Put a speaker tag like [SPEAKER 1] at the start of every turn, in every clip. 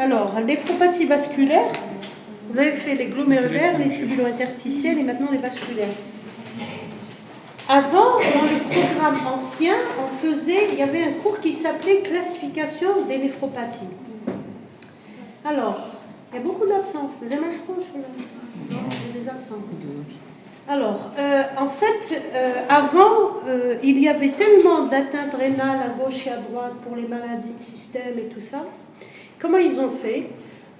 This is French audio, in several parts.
[SPEAKER 1] Alors, néphropathie vasculaire, vous avez fait les glomérulaires, les tubulo-interstitiels et maintenant les vasculaires. Avant, dans le programme ancien, il y avait un cours qui s'appelait classification des néphropathies. Alors, il y a beaucoup d'absents. Vous avez mal proche là? Non, il y a des absents. Alors, en fait, avant, il y avait tellement d'atteintes rénales à gauche et à droite pour les maladies de système et tout ça. Comment ils ont fait?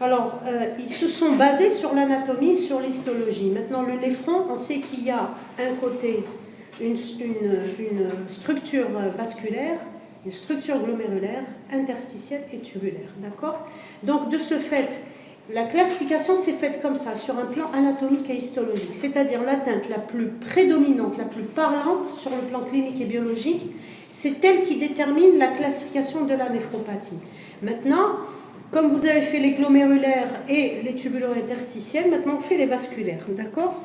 [SPEAKER 1] Alors, ils se sont basés sur l'anatomie, sur l'histologie. Maintenant, le néphron, on sait qu'il y a un côté une structure vasculaire, une structure glomérulaire, interstitielle et tubulaire. D'accord? Donc, de ce fait, la classification s'est faite comme ça, sur un plan anatomique et histologique, c'est-à-dire l'atteinte la plus prédominante, la plus parlante sur le plan clinique et biologique, c'est elle qui détermine la classification de la néphropathie. Maintenant, comme vous avez fait les glomérulaires et les tubulo-interstitiels, maintenant on fait les vasculaires, d'accord?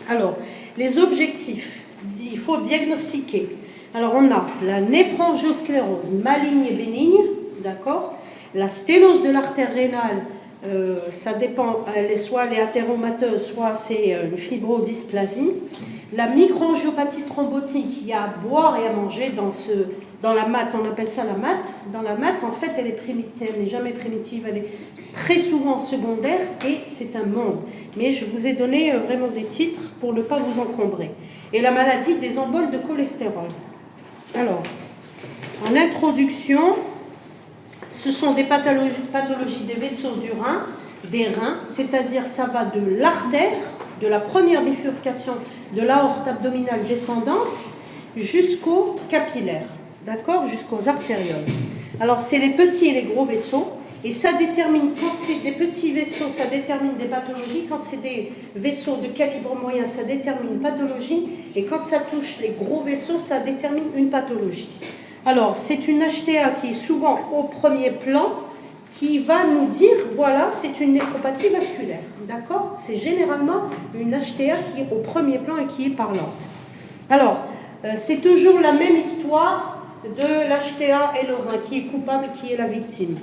[SPEAKER 1] Alors, les objectifs, il faut diagnostiquer. Alors, on a la néphrangiosclérose maligne et bénigne, d'accord? La sténose de l'artère rénale, ça dépend, soit elle est athéromateuse, soit c'est une fibrodysplasie. La microangiopathie thrombotique, il y a à boire et à manger dans la matte, on appelle ça la matte. Dans la matte, en fait, elle est primitive, elle n'est jamais primitive, elle est très souvent secondaire et c'est un monde. Mais je vous ai donné vraiment des titres pour ne pas vous encombrer. Et la maladie des emboles de cholestérol. Alors, en introduction, ce sont des pathologies des vaisseaux du rein, des reins, c'est-à-dire ça va de l'artère, de la première bifurcation de l'aorte abdominale descendante jusqu'aux capillaires, d'accord, jusqu'aux artérioles. Alors c'est les petits et les gros vaisseaux, et ça détermine, quand c'est des petits vaisseaux, ça détermine des pathologies, quand c'est des vaisseaux de calibre moyen, ça détermine une pathologie, et quand ça touche les gros vaisseaux, ça détermine une pathologie. Alors, c'est une HTA qui est souvent au premier plan, qui va nous dire, voilà, c'est une néphropathie vasculaire. D'accord? C'est généralement une HTA qui est au premier plan et qui est parlante. Alors, c'est toujours la même histoire de l'HTA et le rein, qui est coupable et qui est la victime.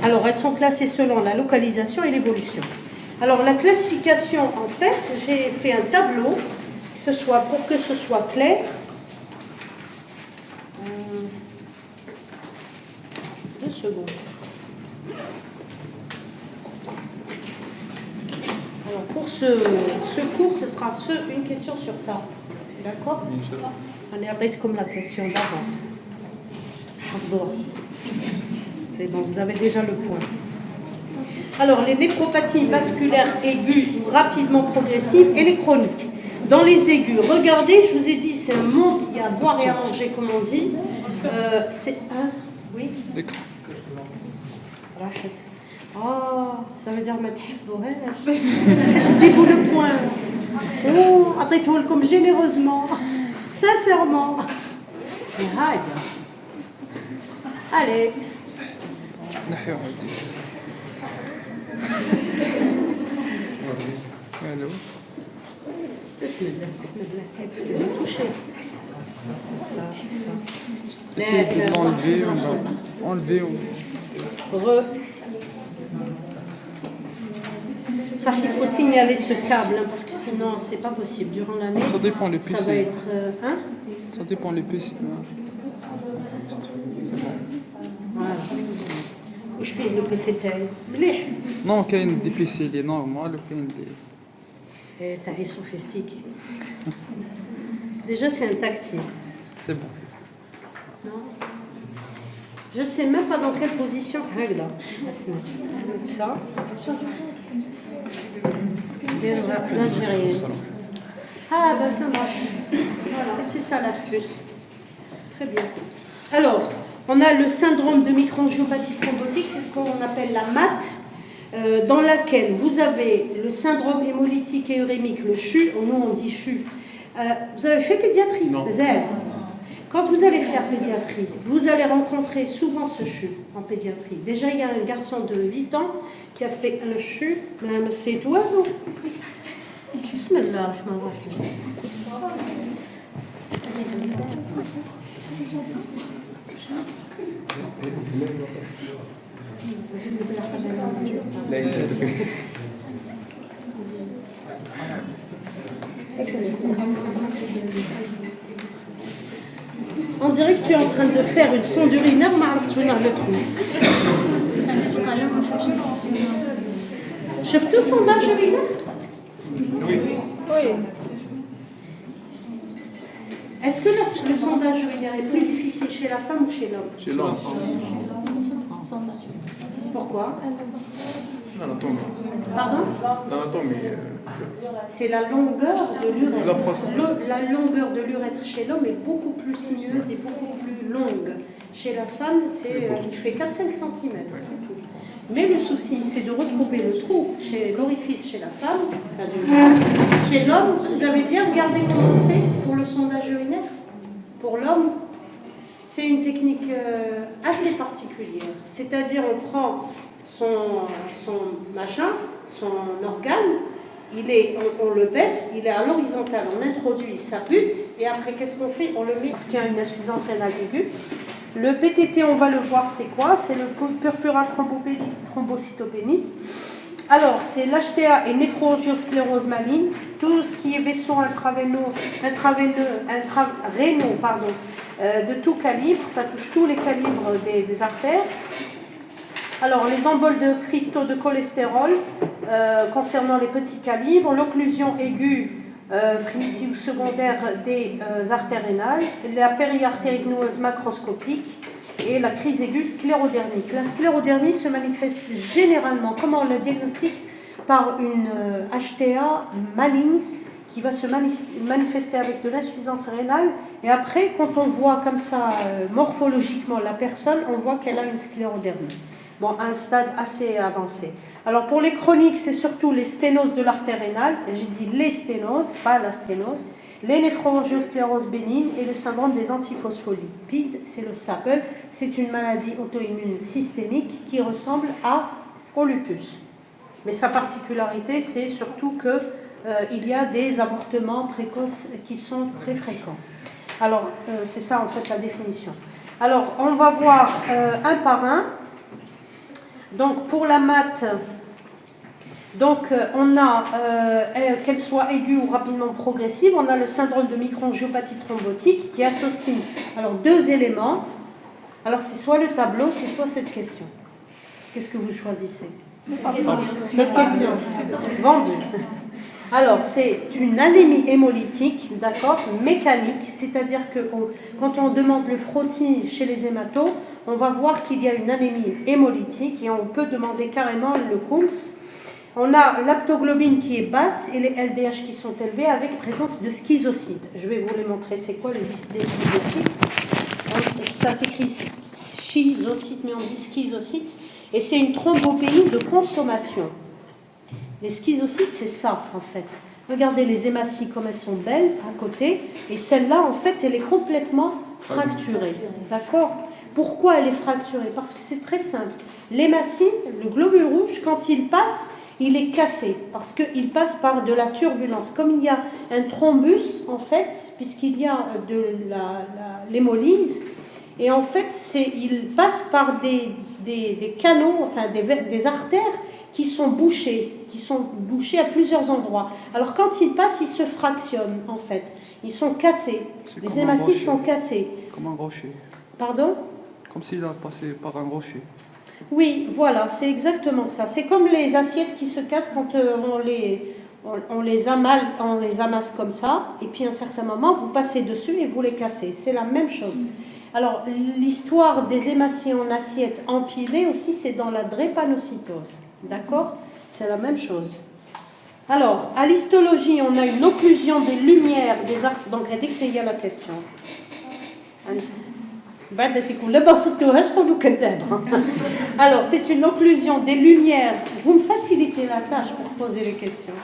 [SPEAKER 1] Alors, elles sont classées selon la localisation et l'évolution. Alors, la classification, en fait, j'ai fait un tableau, pour que ce soit clair. 2 secondes. Alors pour ce cours, ce sera une question sur ça. D'accord? On est arrêté comme la question d'avance. C'est bon, vous avez déjà le point. Alors les néphropathies vasculaires aiguës ou rapidement progressives et les chroniques. Dans les aigus, regardez, je vous ai dit, c'est un monde, il y a à boire et à manger, comme on dit. C'est un... Oui. D'accord. Ça veut dire ما تحفظوهاش. جيبوا le point. Oh, عطيته لكم généreusement, sincèrement. Allez.
[SPEAKER 2] نحيو عادي. Allô.
[SPEAKER 1] Bismillah, parce que vous touchez. Ça.
[SPEAKER 2] Essayez de l'enlever, on va enlever.
[SPEAKER 1] Ça, il faut signaler ce câble, hein, parce que sinon, c'est pas possible. Durant l'année,
[SPEAKER 2] ça dépend les PC.
[SPEAKER 1] Ça va être...
[SPEAKER 2] ça dépend les PC. C'est bon.
[SPEAKER 1] Voilà. Où je fais le PC tel.
[SPEAKER 2] Non, il y a des PC, il est normal, il y a des...
[SPEAKER 1] T'es sophistiqué. Déjà, c'est un tactile.
[SPEAKER 2] C'est bon.
[SPEAKER 1] Non. Je sais même pas dans quelle position. Regarde. Ça. L'Algérienne. Ah, ben ça marche. Voilà, c'est ça l'astuce. Très bien. Alors, on a le syndrome de microangiopathie thrombotique, c'est ce qu'on appelle la MAT, dans laquelle vous avez le syndrome hémolytique et urémique, le CHU, nous on dit CHU. Vous avez fait pédiatrie? Non. Quand vous allez faire pédiatrie, vous allez rencontrer souvent ce CHU en pédiatrie. Déjà, il y a un garçon de 8 ans qui a fait un CHU, mais c'est toi, non? Bismillah. On dirait que tu es en train de faire une sonde urinaire, mais tu es dans le trou. شفتوا sondage urinaire?
[SPEAKER 3] Oui.
[SPEAKER 1] Est-ce que le sondage urinaire est plus difficile chez la femme ou chez l'homme?
[SPEAKER 4] Chez l'homme.
[SPEAKER 1] Pourquoi?
[SPEAKER 4] L'anatomie.
[SPEAKER 1] Pardon?
[SPEAKER 4] L'anatomie.
[SPEAKER 1] C'est la longueur de l'urètre.
[SPEAKER 4] La prostate.
[SPEAKER 1] La longueur de l'urètre chez l'homme est beaucoup plus sinueuse et beaucoup plus longue. Chez la femme, il fait 4-5 cm, c'est tout. Mais le souci, c'est de retrouver le trou chez l'orifice chez la femme. Ça dure. Chez l'homme, vous avez bien regardé comment on fait pour le sondage urinaire? Pour l'homme, c'est une technique assez particulière. C'est-à-dire, on prend son machin, son organe, on le baisse, il est à l'horizontale, on introduit sa butte, et après, qu'est-ce qu'on fait? On le met parce qu'il y a une insuffisance rénale aiguë. Le PTT, on va le voir, c'est quoi? C'est le purpura thrombocytopénie. Alors, c'est l'HTA et néphroangiosclérose maligne, tout ce qui est vaisseaux rénaux, de tout calibre, ça touche tous les calibres des artères. Alors, les emboles de cristaux de cholestérol concernant les petits calibres, l'occlusion aiguë primitive ou secondaire des artères rénales, la périartérite noueuse macroscopique et la crise aiguë sclérodermique. La sclérodermie se manifeste généralement, comment on la diagnostique? Par une HTA maligne qui va se manifester avec de l'insuffisance rénale. Et après, quand on voit comme ça morphologiquement la personne, on voit qu'elle a une sclérodermie. Bon, à un stade assez avancé. Alors pour les chroniques, c'est surtout les sténoses de l'artère rénale, j'ai dit les sténoses, pas la sténose, les néphroangioscléroses bénignes et le syndrome des antiphospholipides, c'est le SAPL, c'est une maladie auto-immune systémique qui ressemble au lupus. Mais sa particularité, c'est surtout qu'il y a des avortements précoces qui sont très fréquents. Alors, c'est ça en fait la définition. Alors, on va voir un par un. Donc pour la MAT, on a, qu'elle soit aiguë ou rapidement progressive, on a le syndrome de microangiopathie thrombotique qui associe deux éléments. Alors c'est soit le tableau, c'est soit cette question. Qu'est-ce que vous choisissez? Cette question. Vendue. Alors c'est une anémie hémolytique, d'accord, mécanique, c'est-à-dire que quand on demande le frottis chez les hématos, on va voir qu'il y a une anémie hémolytique et on peut demander carrément le Coombs. On a l'aptoglobine qui est basse et les LDH qui sont élevés avec présence de schizocytes. Je vais vous les montrer, c'est quoi les schizocytes? Ça s'écrit schizocyte, mais on dit schizocyte. Et c'est une thrombopénie de consommation. Les schizocytes, c'est ça en fait. Regardez les hématies comme elles sont belles à côté. Et celle-là, en fait, elle est complètement fracturée. D'accord? Pourquoi elle est fracturée? Parce que c'est très simple. L'hématie, le globule rouge, quand il passe, il est cassé. Parce qu'il passe par de la turbulence. Comme il y a un thrombus, en fait, puisqu'il y a de l'hémolyse, et en fait, il passe par des canaux, enfin des artères qui sont bouchées à plusieurs endroits. Alors quand ils passent, ils se fractionnent, en fait. Ils sont cassés. Les hématies sont cassées.
[SPEAKER 5] Comme un rocher.
[SPEAKER 1] Pardon?
[SPEAKER 5] Comme s'il a passé par un rocher.
[SPEAKER 1] Oui, voilà, c'est exactement ça. C'est comme les assiettes qui se cassent quand on les amasse comme ça, et puis à un certain moment, vous passez dessus et vous les cassez. C'est la même chose. Alors, l'histoire des hématies en assiette empilées aussi, c'est dans la drépanocytose. D'accord? C'est la même chose. Alors, à l'histologie, on a une occlusion des lumières des arcs. Donc, elle dit que c'est il y a la question. Alors, c'est une occlusion des lumières. Vous me facilitez la tâche pour poser les questions.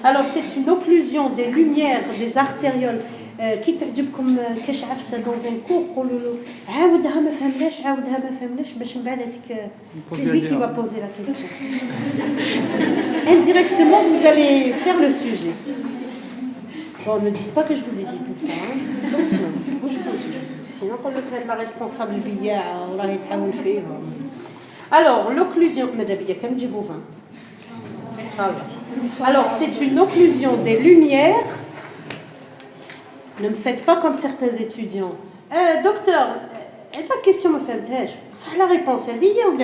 [SPEAKER 1] Alors, c'est une occlusion des lumières des artérioles. كي تعجبكم كاش عفسه dans un cours قولوا له عاودها ما فهمناش باش من بعد c'est lui qui va poser la question. Indirectement vous allez faire le sujet. Bon, ne dites pas que je vous ai dit tout ça, hein. Attention, parce que sinon on me prenne la responsable بالياع وراهي تحاول فيه. Alors, l'occlusion... Alors, c'est une occlusion des lumières. Ne me faites pas comme certains étudiants. Docteur, la question me fait un ça la réponse, elle dit ou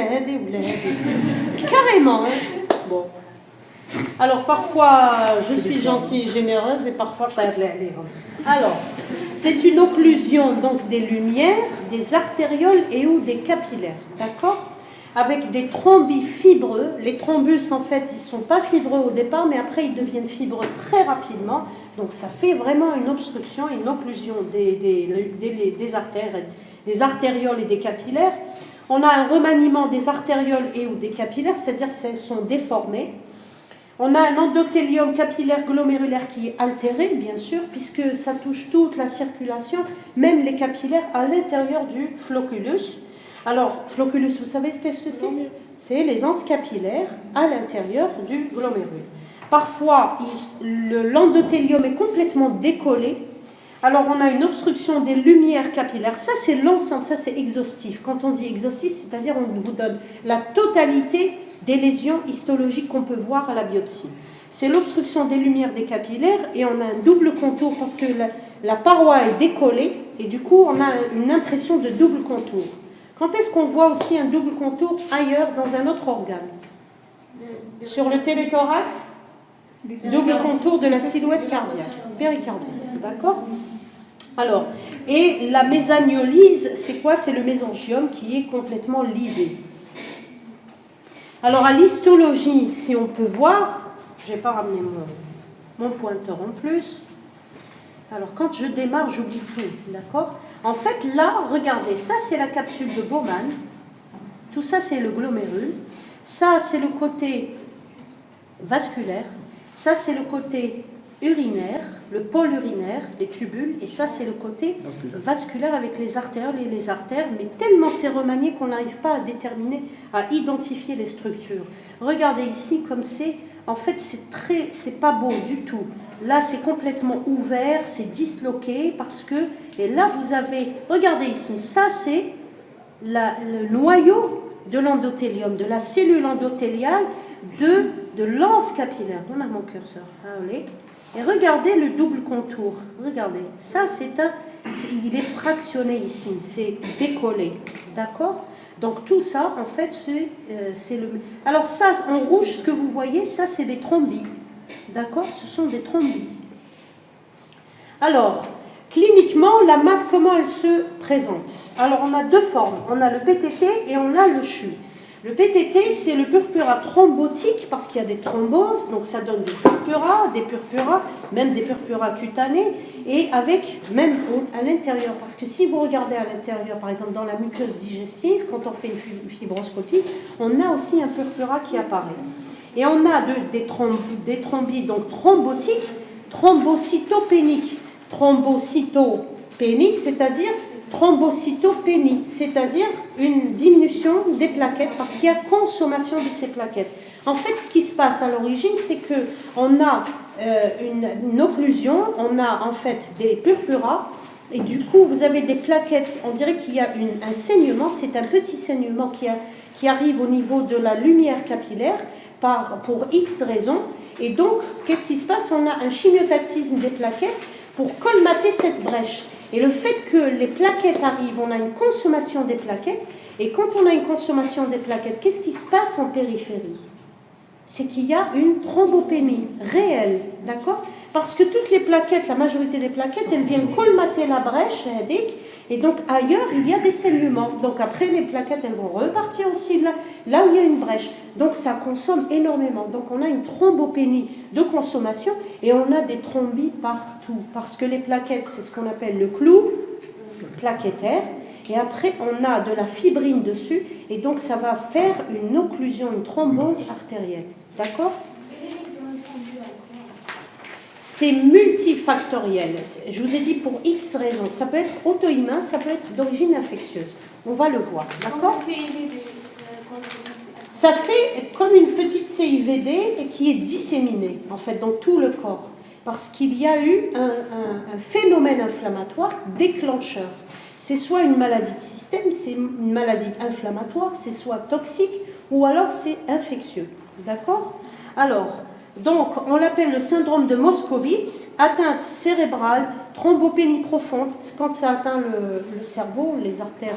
[SPEAKER 1] carrément, hein. Bon. Alors, parfois, je suis gentille et généreuse et parfois, alors, c'est une occlusion donc des lumières, des artérioles et ou des capillaires, d'accord? Avec des thrombus fibreux. Les thrombus, en fait, ils ne sont pas fibreux au départ, mais après, ils deviennent fibreux très rapidement. Donc, ça fait vraiment une obstruction, une occlusion des artères, des artérioles et des capillaires. On a un remaniement des artérioles et ou des capillaires, c'est-à-dire qu'elles sont déformées. On a un endothélium capillaire glomérulaire qui est altéré, bien sûr, puisque ça touche toute la circulation, même les capillaires à l'intérieur du flocculus. Alors, flocculus, vous savez ce que c'est? C'est les anses capillaires à l'intérieur du glomérule. Parfois, l'endothélium est complètement décollé. Alors, on a une obstruction des lumières capillaires. Ça, c'est l'ensemble, ça, c'est exhaustif. Quand on dit exhaustif, c'est-à-dire on vous donne la totalité des lésions histologiques qu'on peut voir à la biopsie. C'est l'obstruction des lumières des capillaires et on a un double contour parce que la paroi est décollée et du coup, on a une impression de double contour. Quand est-ce qu'on voit aussi un double contour ailleurs dans un autre organe? Sur le téléthorax, double contour de la silhouette cardiaque, péricardite, d'accord? Alors, et la mésaniolyse, c'est quoi? C'est le mésangium qui est complètement lysé. Alors, à l'histologie, si on peut voir, je n'ai pas ramené mon pointeur en plus. Alors, quand je démarre, j'oublie tout, d'accord? En fait, là, regardez, ça, c'est la capsule de Bowman. Tout ça, c'est le glomérule. Ça, c'est le côté vasculaire. Ça, c'est le côté urinaire, le pôle urinaire, les tubules. Et ça, c'est le côté vasculaire avec les artères et les artères. Mais tellement c'est remanié qu'on n'arrive pas à déterminer, à identifier les structures. Regardez ici, comme c'est... En fait, c'est pas beau du tout. Là, c'est complètement ouvert, c'est disloqué parce que... Et là, vous avez... Regardez ici, ça, c'est le noyau de l'endothélium, de la cellule endothéliale de l'anse capillaire. On a mon curseur. Et regardez le double contour. Regardez. Ça, il est fractionné ici. C'est décollé. D'accord ? Donc tout ça, en fait, c'est le... Alors ça, en rouge, ce que vous voyez, ça, c'est des thrombis. D'accord? Ce sont des thrombis. Alors, cliniquement, la MAD, comment elle se présente? Alors, on a deux formes. On a le PTT et on a le CHU. Le PTT, c'est le purpura thrombotique parce qu'il y a des thromboses, donc ça donne des purpuras, même des purpuras cutanés, et avec même à l'intérieur. Parce que si vous regardez à l'intérieur, par exemple dans la muqueuse digestive, quand on fait une fibroscopie, on a aussi un purpura qui apparaît. Et on a des thrombis, donc thrombotiques, thrombocytopéniques. Thrombocytopénique, c'est-à-dire thrombocytopénie, c'est-à-dire une diminution des plaquettes parce qu'il y a consommation de ces plaquettes. En fait, ce qui se passe à l'origine, c'est qu'on a une occlusion, on a en fait des purpuras et du coup, vous avez des plaquettes, on dirait qu'il y a un saignement, c'est un petit saignement qui arrive au niveau de la lumière capillaire pour X raisons. Et donc, qu'est-ce qui se passe? On a un chimiotactisme des plaquettes pour colmater cette brèche. Et le fait que les plaquettes arrivent, on a une consommation des plaquettes. Et quand on a une consommation des plaquettes, qu'est-ce qui se passe en périphérie? C'est qu'il y a une thrombopénie réelle, d'accord? Parce que toutes les plaquettes, la majorité des plaquettes, elles viennent colmater la brèche, et donc ailleurs, il y a des saignements. Donc après, les plaquettes, elles vont repartir aussi là où il y a une brèche. Donc ça consomme énormément. Donc on a une thrombopénie de consommation et on a des thrombis partout. Parce que les plaquettes, c'est ce qu'on appelle le clou plaquettaire. Et après, on a de la fibrine dessus, et donc ça va faire une occlusion, une thrombose artérielle. D'accord? C'est multifactoriel. Je vous ai dit pour X raisons. Ça peut être auto-immun, ça peut être d'origine infectieuse. On va le voir. D'accord? Ça fait comme une petite CIVD qui est disséminée, en fait, dans tout le corps. Parce qu'il y a eu un phénomène inflammatoire déclencheur. C'est soit une maladie de système, c'est une maladie inflammatoire, c'est soit toxique ou alors c'est infectieux. D'accord? Alors, donc, on l'appelle le syndrome de Moscovitz, atteinte cérébrale, thrombopénie profonde. Quand ça atteint le cerveau, les artères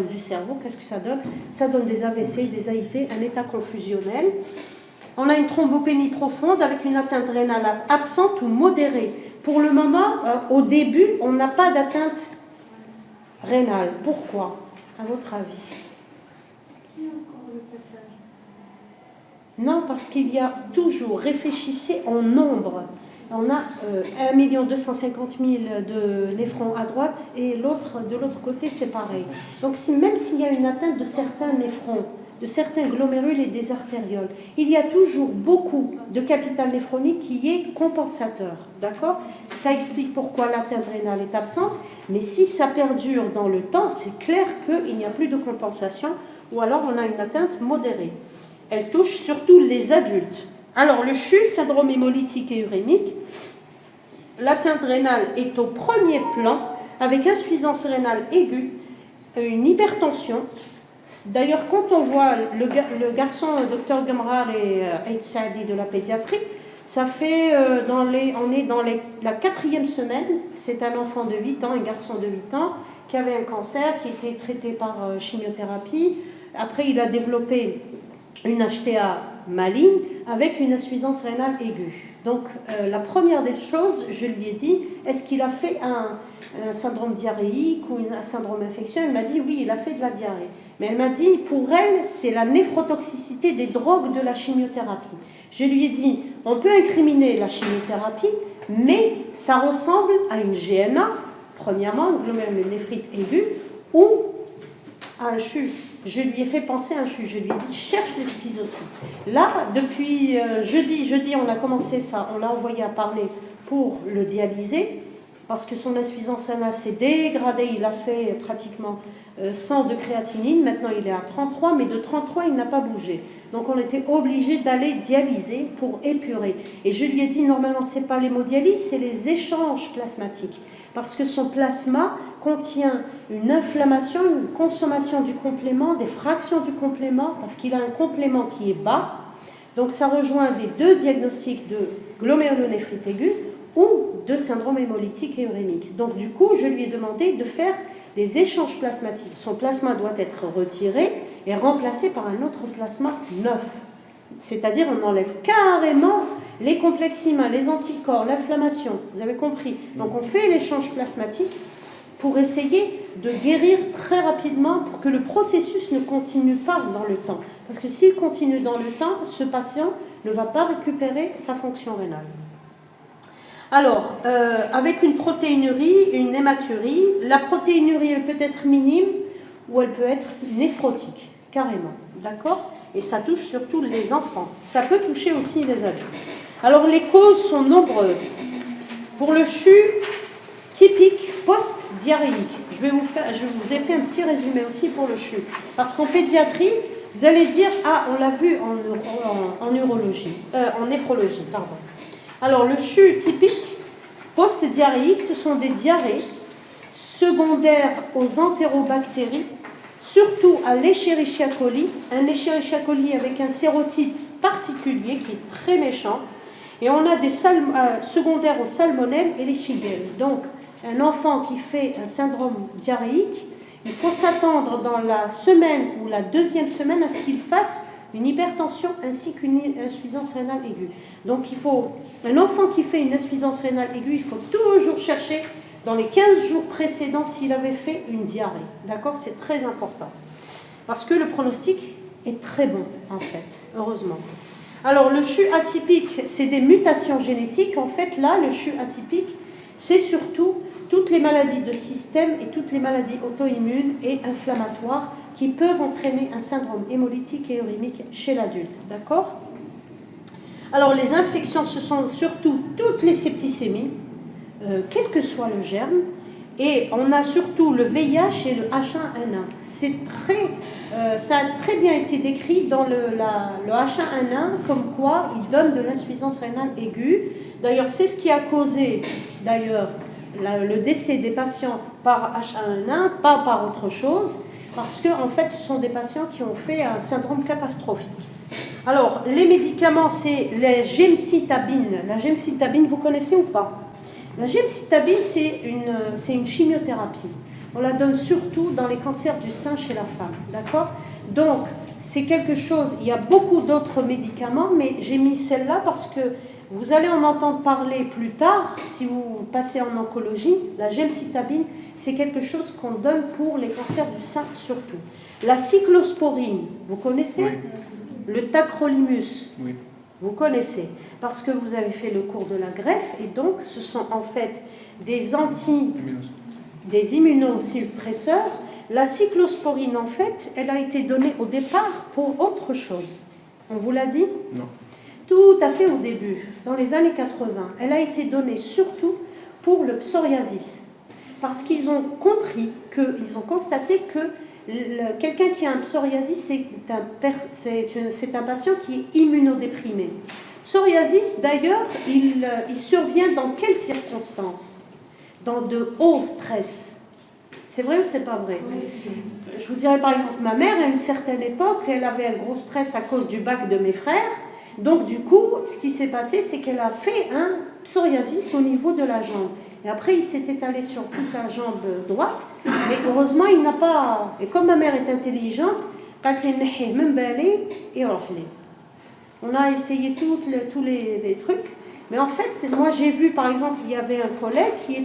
[SPEAKER 1] du cerveau, qu'est-ce que ça donne? Ça donne des AVC, des AIT, un état confusionnel. On a une thrombopénie profonde avec une atteinte rénale absente ou modérée. Pour le moment, au début, on n'a pas d'atteinte rénale. Pourquoi, à votre avis?
[SPEAKER 3] Qui a encore le passage?
[SPEAKER 1] Non, parce qu'il y a toujours, réfléchissez en nombre. On a 1 250 000 de néphrons à droite et de l'autre côté, c'est pareil. Donc même s'il y a une atteinte de certains néphrons, de certains glomérules et des artérioles, il y a toujours beaucoup de capital néphronique qui est compensateur. D'accord? Ça explique pourquoi l'atteinte rénale est absente, mais si ça perdure dans le temps, c'est clair qu'il n'y a plus de compensation ou alors on a une atteinte modérée. Elle touche surtout les adultes. Alors, le CHU, syndrome hémolytique et urémique, l'atteinte rénale est au premier plan, avec insuffisance rénale aiguë, une hypertension. D'ailleurs, quand on voit le garçon, Dr Gamrar et Aïd Saadi de la pédiatrie, ça fait, on est dans la 4e semaine, c'est un enfant de 8 ans, un garçon de 8 ans, qui avait un cancer, qui était traité par chimiothérapie. Après, il a développé une HTA maligne avec une insuffisance rénale aiguë. Donc, la première des choses, je lui ai dit, est-ce qu'il a fait un syndrome diarrhéique ou un syndrome infectieux? Elle m'a dit, oui, il a fait de la diarrhée. Mais elle m'a dit, pour elle, c'est la néphrotoxicité des drogues de la chimiothérapie. Je lui ai dit, on peut incriminer la chimiothérapie, mais ça ressemble à une GNA, premièrement, une glomérulonéphrite aiguë, ou à un CHU. Je lui ai fait penser à un CHU. Je lui ai dit, cherche les schizocytes. Là, depuis jeudi, on a commencé ça. On l'a envoyé à parler pour le dialyser, parce que son insuffisance rénale s'est dégradée. Il a fait pratiquement 100 de créatinine. Maintenant, il est à 33, mais de 33, il n'a pas bougé. Donc, on était obligé d'aller dialyser pour épurer. Et je lui ai dit, normalement, ce n'est pas l'hémodialyse, c'est les échanges plasmatiques. Parce que son plasma contient une inflammation, une consommation du complément, des fractions du complément, parce qu'il a un complément qui est bas. Donc ça rejoint des deux diagnostics de glomérulonéphrite aiguë ou de syndrome hémolytique et urémique. Donc du coup, je lui ai demandé de faire des échanges plasmatiques. Son plasma doit être retiré et remplacé par un autre plasma neuf. C'est-à-dire on enlève carrément les complexes humains, les anticorps, l'inflammation, vous avez compris. Donc on fait l'échange plasmatique pour essayer de guérir très rapidement pour que le processus ne continue pas dans le temps. Parce que s'il continue dans le temps, ce patient ne va pas récupérer sa fonction rénale. Alors, avec une protéinurie, une hématurie, la protéinurie elle peut être minime ou elle peut être néphrotique, carrément, d'accord? Et ça touche surtout les enfants. Ça peut toucher aussi les adultes. Alors, les causes sont nombreuses. Pour le CHU typique post-diarrhéique, je vous ai fait un petit résumé aussi pour le CHU. Parce qu'en pédiatrie, vous allez dire, ah, on l'a vu en neurologie, en néphrologie, pardon. Alors, le CHU typique post-diarrhéique, ce sont des diarrhées secondaires aux entérobactéries, surtout à l'Escherichia coli, un Escherichia coli avec un sérotype particulier qui est très méchant, et on a des secondaires aux salmonelles et les shigelles. Donc, un enfant qui fait un syndrome diarrhéique, il faut s'attendre dans la semaine ou la 2e semaine à ce qu'il fasse une hypertension ainsi qu'une insuffisance rénale aiguë. Donc, un enfant qui fait une insuffisance rénale aiguë, il faut toujours chercher dans les 15 jours précédents s'il avait fait une diarrhée. D'accord? C'est très important. Parce que le pronostic est très bon, en fait, heureusement. Alors, le CHU atypique, c'est des mutations génétiques. En fait, là, le CHU atypique, c'est surtout toutes les maladies de système et toutes les maladies auto-immunes et inflammatoires qui peuvent entraîner un syndrome hémolytique et urémique chez l'adulte. D'accord? Alors, les infections, ce sont surtout toutes les septicémies, quel que soit le germe, et on a surtout le VIH et le H1N1. Ça a très bien été décrit dans le H1N1, comme quoi il donne de l'insuffisance rénale aiguë. D'ailleurs, c'est ce qui a causé le décès des patients par H1N1, pas par autre chose, parce que en fait, ce sont des patients qui ont fait un syndrome catastrophique. Alors, les médicaments, c'est la gemcitabine. La gemcitabine, vous connaissez ou pas? La gemcitabine, c'est une chimiothérapie. On la donne surtout dans les cancers du sein chez la femme, d'accord? Donc, c'est quelque chose, il y a beaucoup d'autres médicaments, mais j'ai mis celle-là parce que vous allez en entendre parler plus tard, si vous passez en oncologie. La gemcitabine, c'est quelque chose qu'on donne pour les cancers du sein surtout. La cyclosporine, vous connaissez?
[SPEAKER 4] Oui.
[SPEAKER 1] Le tacrolimus,
[SPEAKER 4] Oui.
[SPEAKER 1] vous connaissez, parce que vous avez fait le cours de la greffe, et donc ce sont en fait des immunosuppresseurs. La cyclosporine, en fait, elle a été donnée au départ pour autre chose. On vous l'a dit?
[SPEAKER 4] Non.
[SPEAKER 1] Tout à fait au début, dans les années 80. Elle a été donnée surtout pour le psoriasis, parce qu'ils ont compris, ils ont constaté que quelqu'un qui a un psoriasis, c'est un patient qui est immunodéprimé. Psoriasis, d'ailleurs, il survient dans quelles circonstances? Dans de hauts stress. C'est vrai ou c'est pas vrai? Je vous dirais par exemple, ma mère, à une certaine époque, elle avait un gros stress à cause du bac de mes frères. Donc du coup, ce qui s'est passé, c'est qu'elle a fait un psoriasis au niveau de la jambe. Et après, il s'est étalé sur toute la jambe droite. Mais heureusement, il n'a pas... Et comme ma mère est intelligente, on a essayé tous les trucs. Mais en fait, moi j'ai vu, par exemple, il y avait un collègue qui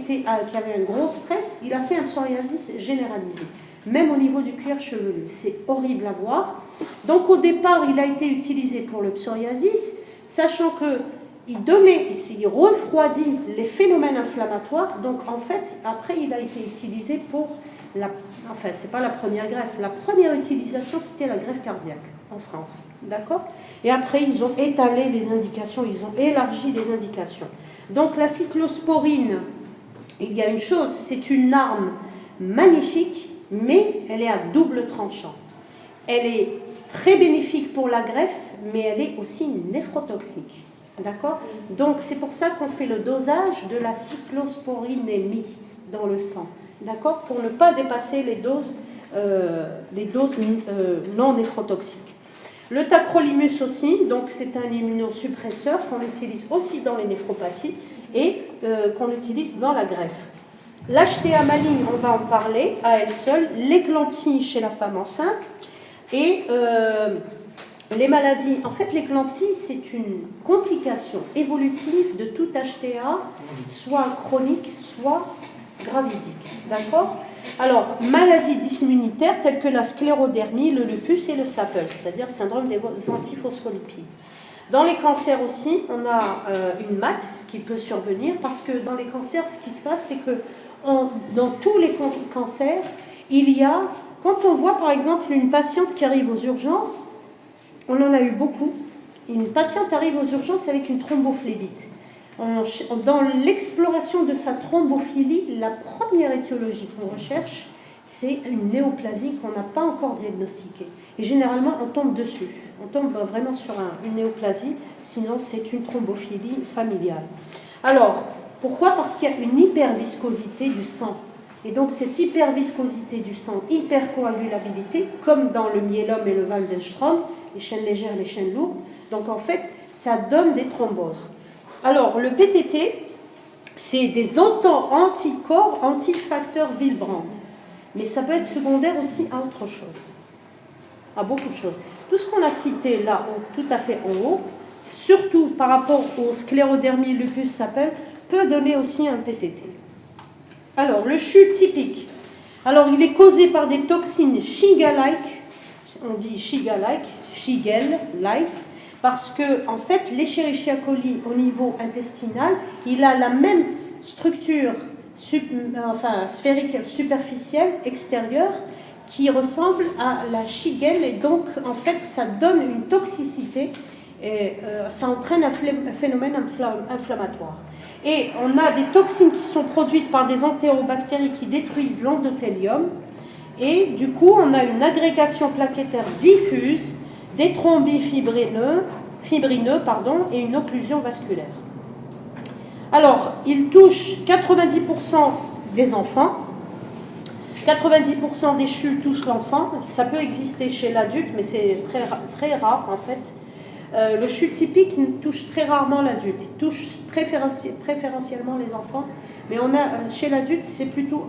[SPEAKER 1] avait un gros stress. Il a fait un psoriasis généralisé, même au niveau du cuir chevelu. C'est horrible à voir. Donc au départ, il a été utilisé pour le psoriasis, sachant qu'il refroidit les phénomènes inflammatoires. Donc en fait, après, il a été utilisé pour c'est pas la première greffe. La première utilisation, c'était la greffe cardiaque en France. D'accord? Et après, ils ont étalé les indications, ils ont élargi les indications. Donc la cyclosporine, il y a une chose, c'est une arme magnifique, mais elle est à double tranchant. Elle est très bénéfique pour la greffe, mais elle est aussi néphrotoxique. D'accord? Donc c'est pour ça qu'on fait le dosage de la cyclosporinémie dans le sang. D'accord? Pour ne pas dépasser les doses non néphrotoxiques. Le tacrolimus aussi, donc c'est un immunosuppresseur qu'on utilise aussi dans les néphropathies et qu'on utilise dans la greffe. L'HTA maligne, on va en parler à elle seule, l'éclampsie chez la femme enceinte et les maladies. En fait, l'éclampsie, c'est une complication évolutive de tout HTA, soit chronique, soit gravidique. D'accord? Alors, maladies dysimmunitaires telles que la sclérodermie, le lupus et le SAPL, c'est-à-dire syndrome des antiphospholipides. Dans les cancers aussi, on a une MAT qui peut survenir parce que dans les cancers, ce qui se passe, c'est que dans tous les cancers, il y a, quand on voit par exemple une patiente qui arrive aux urgences, on en a eu beaucoup, une patiente arrive aux urgences avec une thrombophlébite. Dans l'exploration de sa thrombophilie, la première étiologie qu'on recherche, c'est une néoplasie qu'on n'a pas encore diagnostiquée. Et généralement, on tombe dessus. On tombe vraiment sur une néoplasie, sinon c'est une thrombophilie familiale. Alors, pourquoi? Parce qu'il y a une hyperviscosité du sang. Et donc cette hyperviscosité du sang, hypercoagulabilité, comme dans le myélome et le Waldenstrom, les chaînes légères et les chaînes lourdes, donc en fait, ça donne des thromboses. Alors, le PTT, c'est des anticorps antifacteurs Willebrand. Mais ça peut être secondaire aussi à autre chose, à beaucoup de choses. Tout ce qu'on a cité là, tout à fait en haut, surtout par rapport aux sclérodermies, lupus, SAPL, peut donner aussi un PTT. Alors, le CHU typique. Alors, il est causé par des toxines Shiga-like, on dit Shiga-like, Shigel-like, parce que, en fait, l'Escherichia coli au niveau intestinal, il a la même structure sphérique superficielle, extérieure, qui ressemble à la Shigel, et donc, en fait, ça donne une toxicité, et ça entraîne un phénomène inflammatoire. Et on a des toxines qui sont produites par des entérobactéries qui détruisent l'endothélium, et du coup, on a une agrégation plaquettaire diffuse, des thrombis fibrineux et une occlusion vasculaire. Alors, il touche 90% des enfants. 90% des CHU touchent l'enfant. Ça peut exister chez l'adulte, mais c'est très rare en fait. Le CHU typique touche très rarement l'adulte. Il touche préférentiellement les enfants. Mais chez l'adulte, c'est plutôt,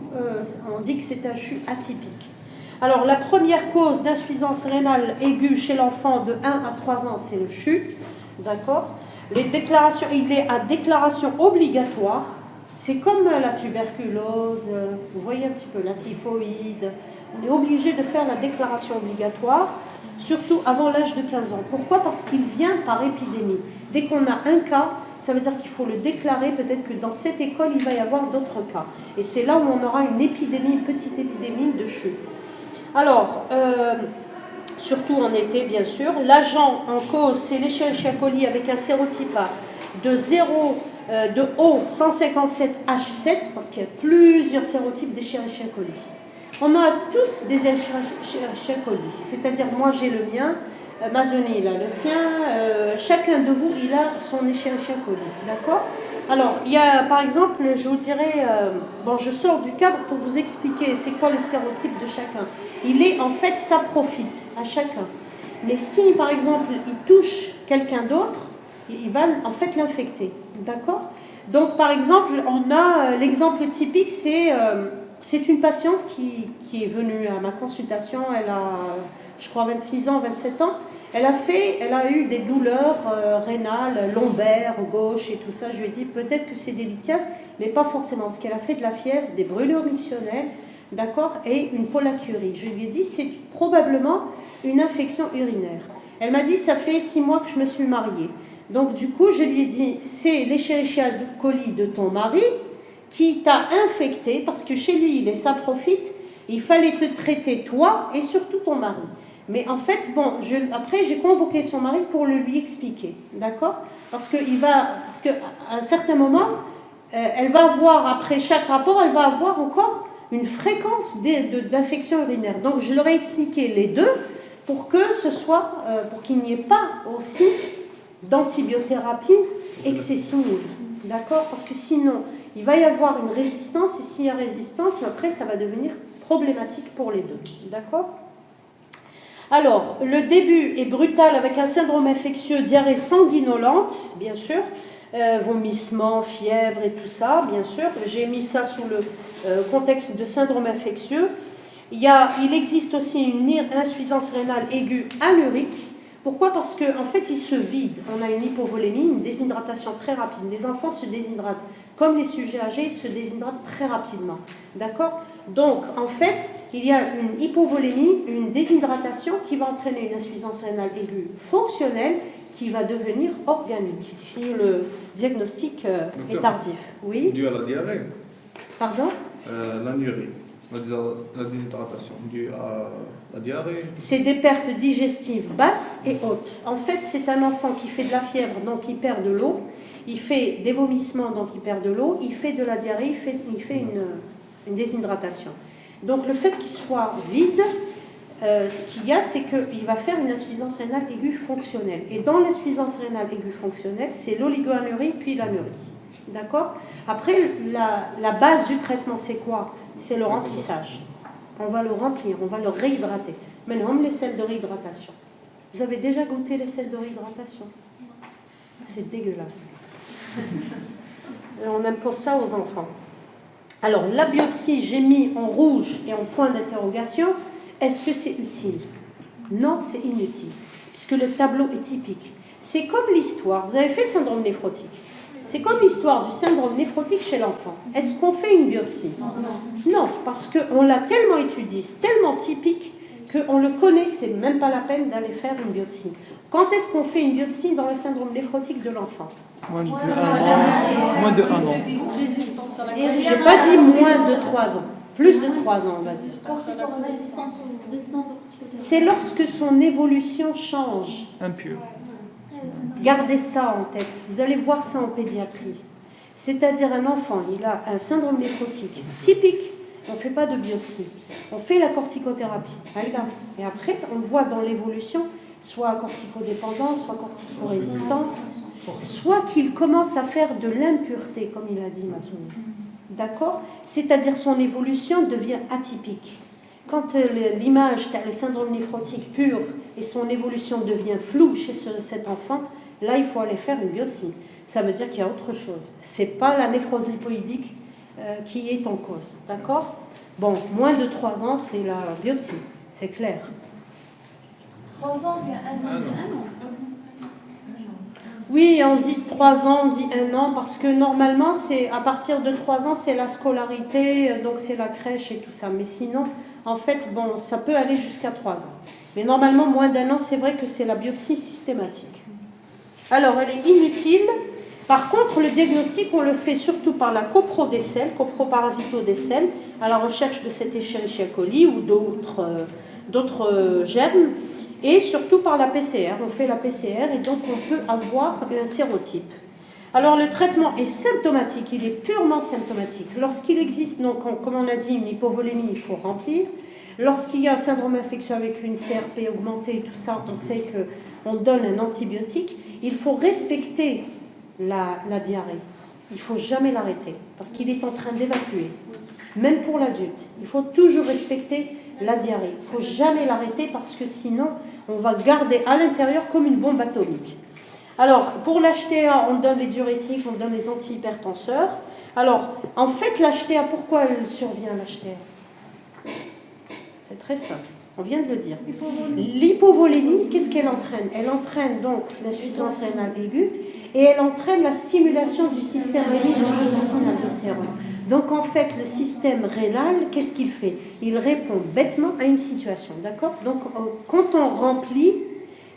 [SPEAKER 1] on dit que c'est un CHU atypique. Alors, la première cause d'insuffisance rénale aiguë chez l'enfant de 1 à 3 ans, c'est le CHU. D'accord ? Il est à déclaration obligatoire. C'est comme la tuberculose, vous voyez un petit peu, la typhoïde. On est obligé de faire la déclaration obligatoire, surtout avant l'âge de 15 ans. Pourquoi ? Parce qu'il vient par épidémie. Dès qu'on a un cas, ça veut dire qu'il faut le déclarer. Peut-être que dans cette école, il va y avoir d'autres cas. Et c'est là où on aura une épidémie, une petite épidémie de CHU. Alors, surtout en été, bien sûr. L'agent en cause, c'est l'Escherichia coli avec un sérotype de O157H7, parce qu'il y a plusieurs sérotypes d'Escherichia coli. On a tous des Escherichia coli, c'est-à-dire moi j'ai le mien, Mazoni il a le sien, chacun de vous il a son Escherichia coli, d'accord ? Alors, il y a par exemple, je vous dirais, je sors du cadre pour vous expliquer c'est quoi le sérotype de chacun. Il est en fait, ça profite à chacun. Mais si par exemple il touche quelqu'un d'autre, il va en fait l'infecter, d'accord ? Donc par exemple, on a l'exemple typique, c'est une patiente qui est venue à ma consultation, elle a, je crois, 26 ans, 27 ans. Elle a eu des douleurs rénales, lombaires, gauche et tout ça. Je lui ai dit peut-être que c'est des lithiases, mais pas forcément, parce qu'elle a fait de la fièvre, des brûlures mictionnelles, d'accord, et une pollacurie. Je lui ai dit c'est probablement une infection urinaire. Elle m'a dit ça fait 6 mois que je me suis mariée. Donc du coup, je lui ai dit c'est l'Escherichia coli de ton mari qui t'a infecté, parce que chez lui, il est saprophyte, il fallait te traiter toi et surtout ton mari. Mais en fait, après, j'ai convoqué son mari pour le lui expliquer, d'accord ? Parce qu'à un certain moment, elle va avoir, après chaque rapport, elle va avoir encore une fréquence d'infection urinaire. Donc, je leur ai expliqué les deux pour que pour qu'il n'y ait pas aussi d'antibiothérapie excessive, d'accord ? Parce que sinon, il va y avoir une résistance, et s'il y a résistance, après, ça va devenir problématique pour les deux, d'accord ? Alors, le début est brutal avec un syndrome infectieux, diarrhée sanguinolente, bien sûr, vomissement, fièvre et tout ça, bien sûr. J'ai mis ça sous le contexte de syndrome infectieux. Il existe aussi une insuffisance rénale aiguë anurique. Pourquoi ? Parce qu'en fait, il se vide. On a une hypovolémie, une déshydratation très rapide. Les enfants se déshydratent. Comme les sujets âgés, ils se déshydratent très rapidement. D'accord ? Donc, en fait, il y a une hypovolémie, une déshydratation qui va entraîner une insuffisance rénale aiguë fonctionnelle qui va devenir organique si le diagnostic est tardif. Oui ?
[SPEAKER 4] Dû à la diarrhée.
[SPEAKER 1] Pardon ?
[SPEAKER 4] L'anurie. La déshydratation due à la diarrhée.
[SPEAKER 1] C'est des pertes digestives basses et hautes. En fait, c'est un enfant qui fait de la fièvre, donc il perd de l'eau. Il fait des vomissements, donc il perd de l'eau. Il fait de la diarrhée, il fait une déshydratation. Donc le fait qu'il soit vide, ce qu'il y a, c'est qu'il va faire une insuffisance rénale aiguë fonctionnelle. Et dans l'insuffisance rénale aiguë fonctionnelle, c'est l'oligoanurie puis l'anurie. D'accord ? Après, la base du traitement, c'est quoi ? C'est le remplissage. On va le remplir, on va le réhydrater. Maintenant, les sels de réhydratation. Vous avez déjà goûté les sels de réhydratation ? C'est dégueulasse. On impose ça aux enfants. Alors, la biopsie, j'ai mis en rouge et en point d'interrogation. Est-ce que c'est utile ? Non, c'est inutile, puisque le tableau est typique. C'est comme l'histoire. Vous avez fait syndrome néphrotique. C'est comme l'histoire du syndrome néphrotique chez l'enfant. Est-ce qu'on fait une biopsie ? Non, parce qu'on l'a tellement étudié, c'est tellement typique qu'on le connaît, c'est même pas la peine d'aller faire une biopsie. Quand est-ce qu'on fait une biopsie dans le syndrome néphrotique de l'enfant ?
[SPEAKER 5] Moins de 1 an. Moins de 1 an.
[SPEAKER 3] Résistance à la
[SPEAKER 1] Je n'ai pas dit moins de 3 ans. Plus de 3 ans, vas-y.
[SPEAKER 3] résistance aux corticoïdes.
[SPEAKER 1] C'est lorsque son évolution change.
[SPEAKER 5] Impur.
[SPEAKER 1] Gardez ça en tête. Vous allez voir ça en pédiatrie. C'est-à-dire un enfant, il a un syndrome néphrotique typique. On ne fait pas de biopsie. On fait la corticothérapie. Et après, on voit dans l'évolution, soit corticodépendant, soit corticorésistant. soit qu'il commence à faire de l'impureté, comme il a dit Masoumi. D'accord? C'est-à-dire son évolution devient atypique. Quand l'image, le syndrome néphrotique pur et son évolution devient floue chez cet enfant, là, il faut aller faire une biopsie. Ça veut dire qu'il y a autre chose. Ce n'est pas la néphrose lipoïdique qui est en cause. D'accord? Bon, moins de 3 ans, c'est la biopsie. C'est clair.
[SPEAKER 3] 3 ans, bien 1 an.
[SPEAKER 1] Oui, on dit 3 ans, on dit 1 an, parce que normalement, c'est à partir de 3 ans, c'est la scolarité, donc c'est la crèche et tout ça. Mais sinon, en fait, bon, ça peut aller jusqu'à 3 ans. Mais normalement, moins d'1 an, c'est vrai que c'est la biopsie systématique. Alors, elle est inutile. Par contre, le diagnostic, on le fait surtout par la coproparasitodécèle, à la recherche de cet Escherichia coli ou d'autres germes. Et surtout par la PCR, on fait la PCR et donc on peut avoir un sérotype. Alors le traitement est symptomatique, il est purement symptomatique. Lorsqu'il existe, donc, comme on a dit, une hypovolémie, il faut remplir. Lorsqu'il y a un syndrome infectieux avec une CRP augmentée, tout ça, on sait qu'on donne un antibiotique. Il faut respecter la diarrhée. Il ne faut jamais l'arrêter parce qu'il est en train d'évacuer. Même pour l'adulte, il faut toujours respecter la diarrhée. Il ne faut jamais l'arrêter parce que sinon, on va garder à l'intérieur comme une bombe atomique. Alors, pour l'HTA, on donne les diurétiques, on donne les antihypertenseurs. Alors, en fait, l'HTA, pourquoi elle survient, l'HTA? C'est très simple. On vient de le dire. L'hypovolémie, qu'est-ce qu'elle entraîne? Elle entraîne donc l'insuffisance rénale aiguë et elle entraîne la stimulation du système rénine-angiotensin-aldostérone. Donc en fait, le système rénal, qu'est-ce qu'il fait? Il répond bêtement à une situation, d'accord? Donc quand on remplit,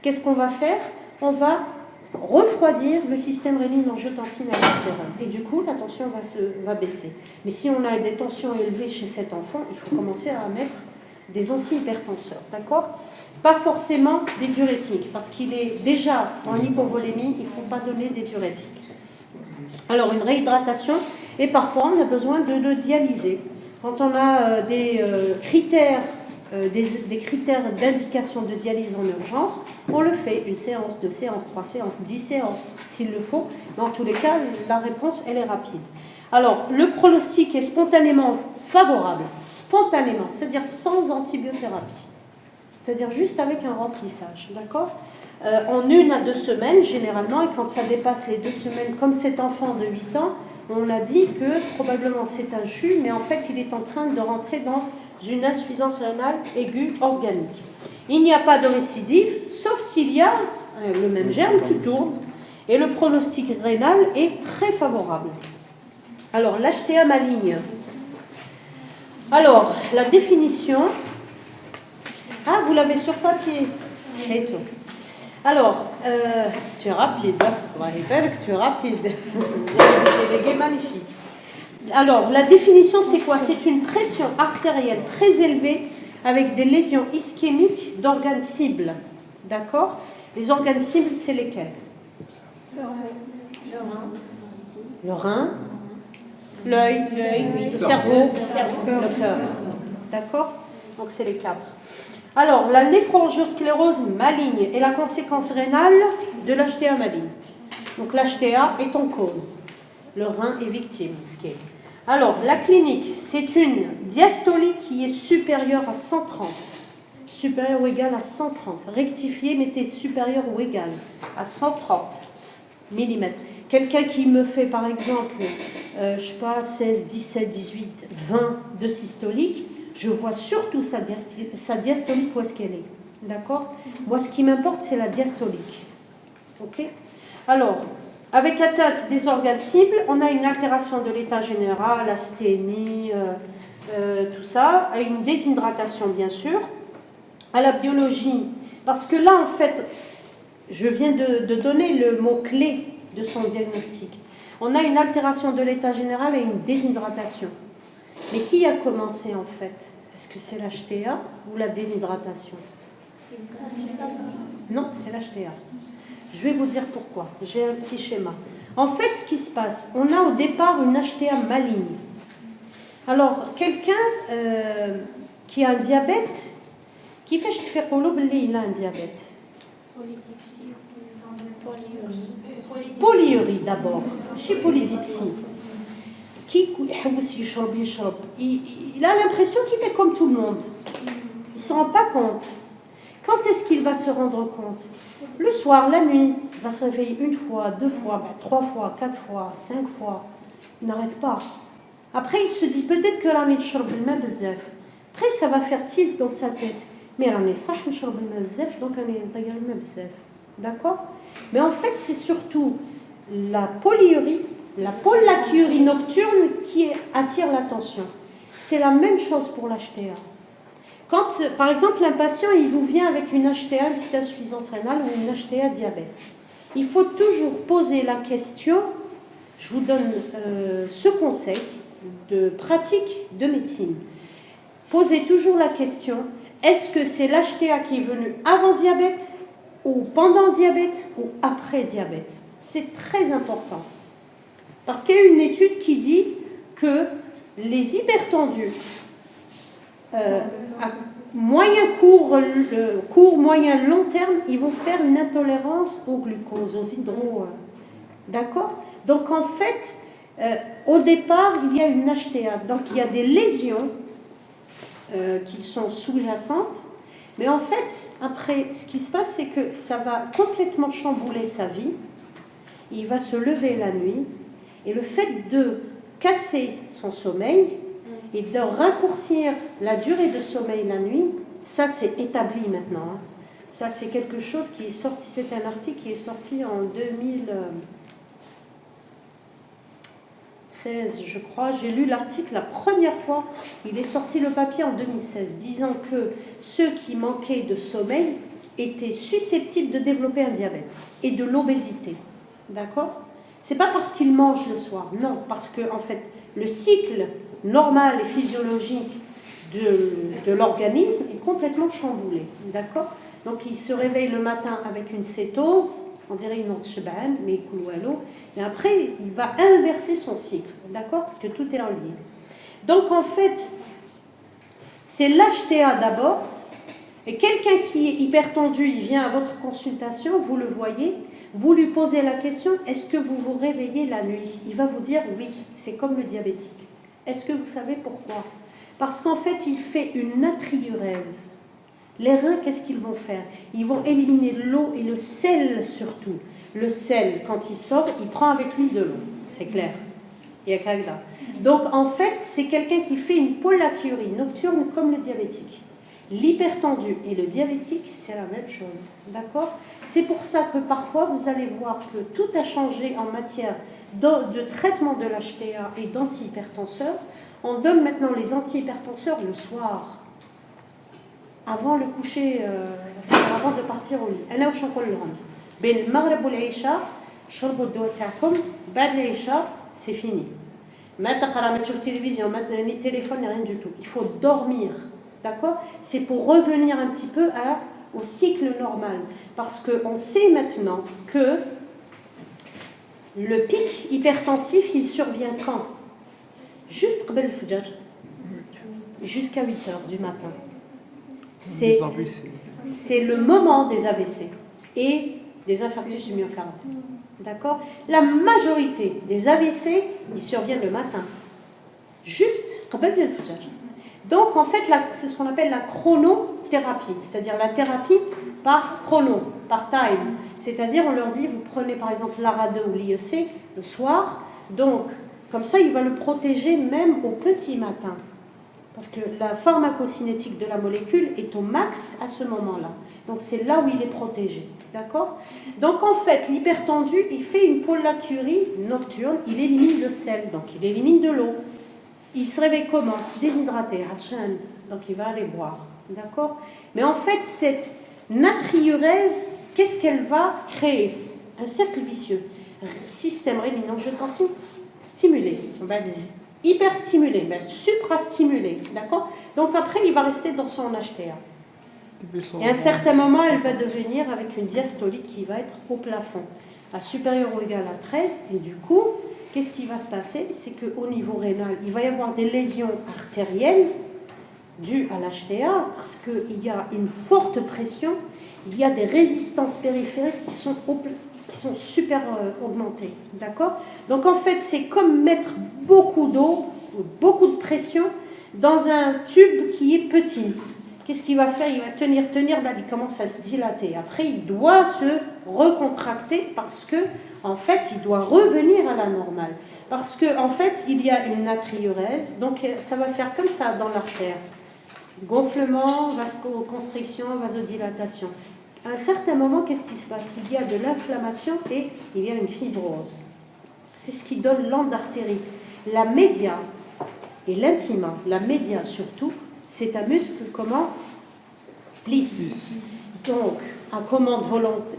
[SPEAKER 1] qu'est-ce qu'on va faire? On va refroidir le système rénine-angiotensin-aldostérone. Et du coup, la tension va baisser. Mais si on a des tensions élevées chez cet enfant, il faut commencer à mettre des antihypertenseurs, d'accord? Pas forcément des diurétiques, parce qu'il est déjà en hypovolémie, il ne faut pas donner des diurétiques. Alors, une réhydratation, et parfois on a besoin de le dialyser. Quand on a des critères d'indication de dialyse en urgence, on le fait, 1 séance, 2 séances, 3 séances, 10 séances, s'il le faut. Dans tous les cas, la réponse, elle est rapide. Alors, le pronostic est spontanément favorable, spontanément, c'est-à-dire sans antibiothérapie, c'est-à-dire juste avec un remplissage, d'accord? En 1 à 2 semaines, généralement, et quand ça dépasse les 2 semaines, comme cet enfant de 8 ans, on a dit que probablement c'est un CHU, mais en fait, il est en train de rentrer dans une insuffisance rénale aiguë organique. Il n'y a pas de récidive, sauf s'il y a le même germe qui tourne, et le pronostic rénal est très favorable. Alors, l'HTA maligne. Alors, la définition. Ah, vous l'avez sur papier. Alors, tu es rapide. Tu es rapide. Vous avez des délégués magnifiques. Alors, la définition, c'est quoi? C'est une pression artérielle très élevée avec des lésions ischémiques d'organes cibles. D'accord? Les organes cibles, c'est lesquels? Le rein. L'œil, le cerveau, le cœur. D'accord? Donc, c'est les 4. Alors, la néphrangiosclérose maligne est la conséquence rénale de l'HTA maligne. Donc, l'HTA est en cause. Le rein est victime. Alors, la clinique, c'est une diastolie qui est supérieure à 130. Supérieure ou égale à 130. Rectifiez, mettez supérieur ou égal à 130 mm. Quelqu'un qui me fait, par exemple, je ne sais pas, 16, 17, 18, 20 de systolique, je vois surtout sa diastolique, où est-ce qu'elle est. D'accord? Moi, ce qui m'importe, c'est la diastolique. OK? Alors, avec atteinte des organes cibles, on a une altération de l'état général, asthénie, tout ça, à une déshydratation, bien sûr, à la biologie. Parce que là, en fait, je viens de donner le mot-clé de son diagnostic. On a une altération de l'état général et une déshydratation. Mais qui a commencé en fait? Est-ce que c'est l'HTA ou la déshydratation? Non, c'est l'HTA. Je vais vous dire pourquoi. J'ai un petit schéma. En fait, ce qui se passe, on a au départ une HTA maligne. Alors, quelqu'un qui a un diabète, qui fait il a un diabète. Polyurie d'abord, chez polydipsie. Il a l'impression qu'il est comme tout le monde. Il ne se rend pas compte. Quand est-ce qu'il va se rendre compte? Le soir, la nuit, il va se réveiller une fois, 2 fois, 3 fois, 4 fois, 5 fois. Il n'arrête pas. Après, il se dit peut-être que la nuit, je le même bzef. Après, ça va faire tilt dans sa tête. Mais la nuit, ça, je le même bzef, donc on est le même bzef. D'accord? Mais en fait, c'est surtout la polyurie, la pollakiurie nocturne qui attire l'attention. C'est la même chose pour l'HTA. Quand, par exemple, un patient, il vous vient avec une HTA, une petite insuffisance rénale ou une HTA diabète, il faut toujours poser la question, je vous donne ce conseil de pratique de médecine. Posez toujours la question, est-ce que c'est l'HTA qui est venu avant diabète ou pendant diabète ou après diabète? C'est très important. Parce qu'il y a une étude qui dit que les hypertendus à moyen court, moyen, long terme, ils vont faire une intolérance au glucose, aux hydro. D'accord? Donc en fait, au départ, il y a une HTA. Donc il y a des lésions qui sont sous-jacentes. Mais en fait, après, ce qui se passe, c'est que ça va complètement chambouler sa vie. Il va se lever la nuit. Et le fait de casser son sommeil et de raccourcir la durée de sommeil la nuit, ça c'est établi maintenant. Hein. Ça c'est quelque chose qui est sorti, c'est un article qui est sorti en 2016, je crois. J'ai lu l'article la première fois, il est sorti le papier en 2016, disant que ceux qui manquaient de sommeil étaient susceptibles de développer un diabète et de l'obésité. D'accord ? C'est pas parce qu'ils mangent le soir, non, parce que en fait, le cycle normal et physiologique de l'organisme est complètement chamboulé, d'accord? Donc il se réveille le matin avec une cétose, on dirait une autre cheban, mais couloualo, et après il va inverser son cycle, d'accord? Parce que tout est en lien. Donc en fait, c'est l'HTA d'abord, et quelqu'un qui est hypertendu, il vient à votre consultation, vous le voyez, vous lui posez la question, est-ce que vous vous réveillez la nuit? Il va vous dire oui, c'est comme le diabétique. Est-ce que vous savez pourquoi? Parce qu'en fait, il fait une natriurèse. Les reins, qu'est-ce qu'ils vont faire? Ils vont éliminer l'eau et le sel surtout. Le sel, quand il sort, il prend avec lui de l'eau. C'est clair. Il y a qu'à. Donc, en fait, c'est quelqu'un qui fait une pollakiurie nocturne comme le diabétique. L'hypertendu et le diabétique, c'est la même chose, d'accord? C'est pour ça que parfois, vous allez voir que tout a changé en matière de traitement de l'HTA et d'antihypertenseurs. On donne maintenant les antihypertenseurs le soir, avant le coucher, avant de partir au lit. أنا وش نقول لهم؟ بين المغرب والعشاء شربوا الدواء تاعكم، بعد العشاء c'est fini. ما تقرا، ما تشوف télévision، ما ni téléphone, rien du tout. Il faut dormir. D'accord? C'est pour revenir un petit peu au cycle normal. Parce qu'on sait maintenant que le pic hypertensif, il survient quand? Juste jusqu'à 8 heures du matin. C'est le moment des AVC et des infarctus du myocarde. D'accord? La majorité des AVC, ils surviennent le matin. Juste donc, en fait, c'est ce qu'on appelle la chronothérapie, c'est-à-dire la thérapie par chrono, par time. C'est-à-dire, on leur dit, vous prenez par exemple l'ARA2 ou l'IEC le soir, donc, comme ça, il va le protéger même au petit matin. Parce que la pharmacocinétique de la molécule est au max à ce moment-là. Donc, c'est là où il est protégé. D'accord? Donc, en fait, l'hypertendu, il fait une pollakiurie nocturne, il élimine le sel, donc il élimine de l'eau. Il se réveille comment? Déshydraté, donc il va aller boire, d'accord? Mais en fait, cette natriurèse, qu'est-ce qu'elle va créer? Un cercle vicieux. Système rénine-angiotensine stimulé, hyper stimulé, supra-stimulé, d'accord? Donc après, il va rester dans son HTA. Et à un certain moment, elle va devenir avec une diastolie qui va être au plafond, à supérieur ou égal à 13, et du coup, qu'est-ce qui va se passer? C'est qu'au niveau rénal, il va y avoir des lésions artérielles dues à l'HTA parce qu'il y a une forte pression. il y a des résistances périphériques qui sont super augmentées. D'accord? Donc en fait, c'est comme mettre beaucoup d'eau, beaucoup de pression dans un tube qui est petit. Qu'est-ce qu'il va faire? Il va tenir, il commence à se dilater. Après, il doit se recontracter parce que, en fait, il doit revenir à la normale. Parce que, en fait, il y a une natriurèse, donc ça va faire comme ça dans l'artère. Gonflement, vasoconstriction, vasodilatation. À un certain moment, qu'est-ce qui se passe? Il y a de l'inflammation et il y a une fibrose. C'est ce qui donne l'onde artérique. La média et l'intima, la média surtout, c'est un muscle comment? Lisse. Donc, à commande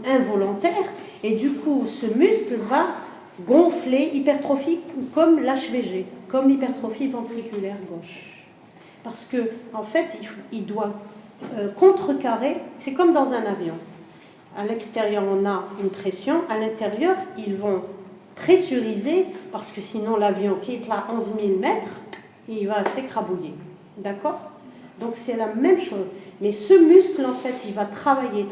[SPEAKER 1] involontaire, et du coup, ce muscle va gonfler, hypertrophie, comme l'HVG, comme l'hypertrophie ventriculaire gauche. Parce que, en fait, il doit contrecarrer, c'est comme dans un avion. À l'extérieur, on a une pression, à l'intérieur, ils vont pressuriser, parce que sinon, l'avion quitte là 11 000 mètres, il va s'écrabouiller. D'accord? Donc c'est la même chose. Mais ce muscle, en fait, il va travailler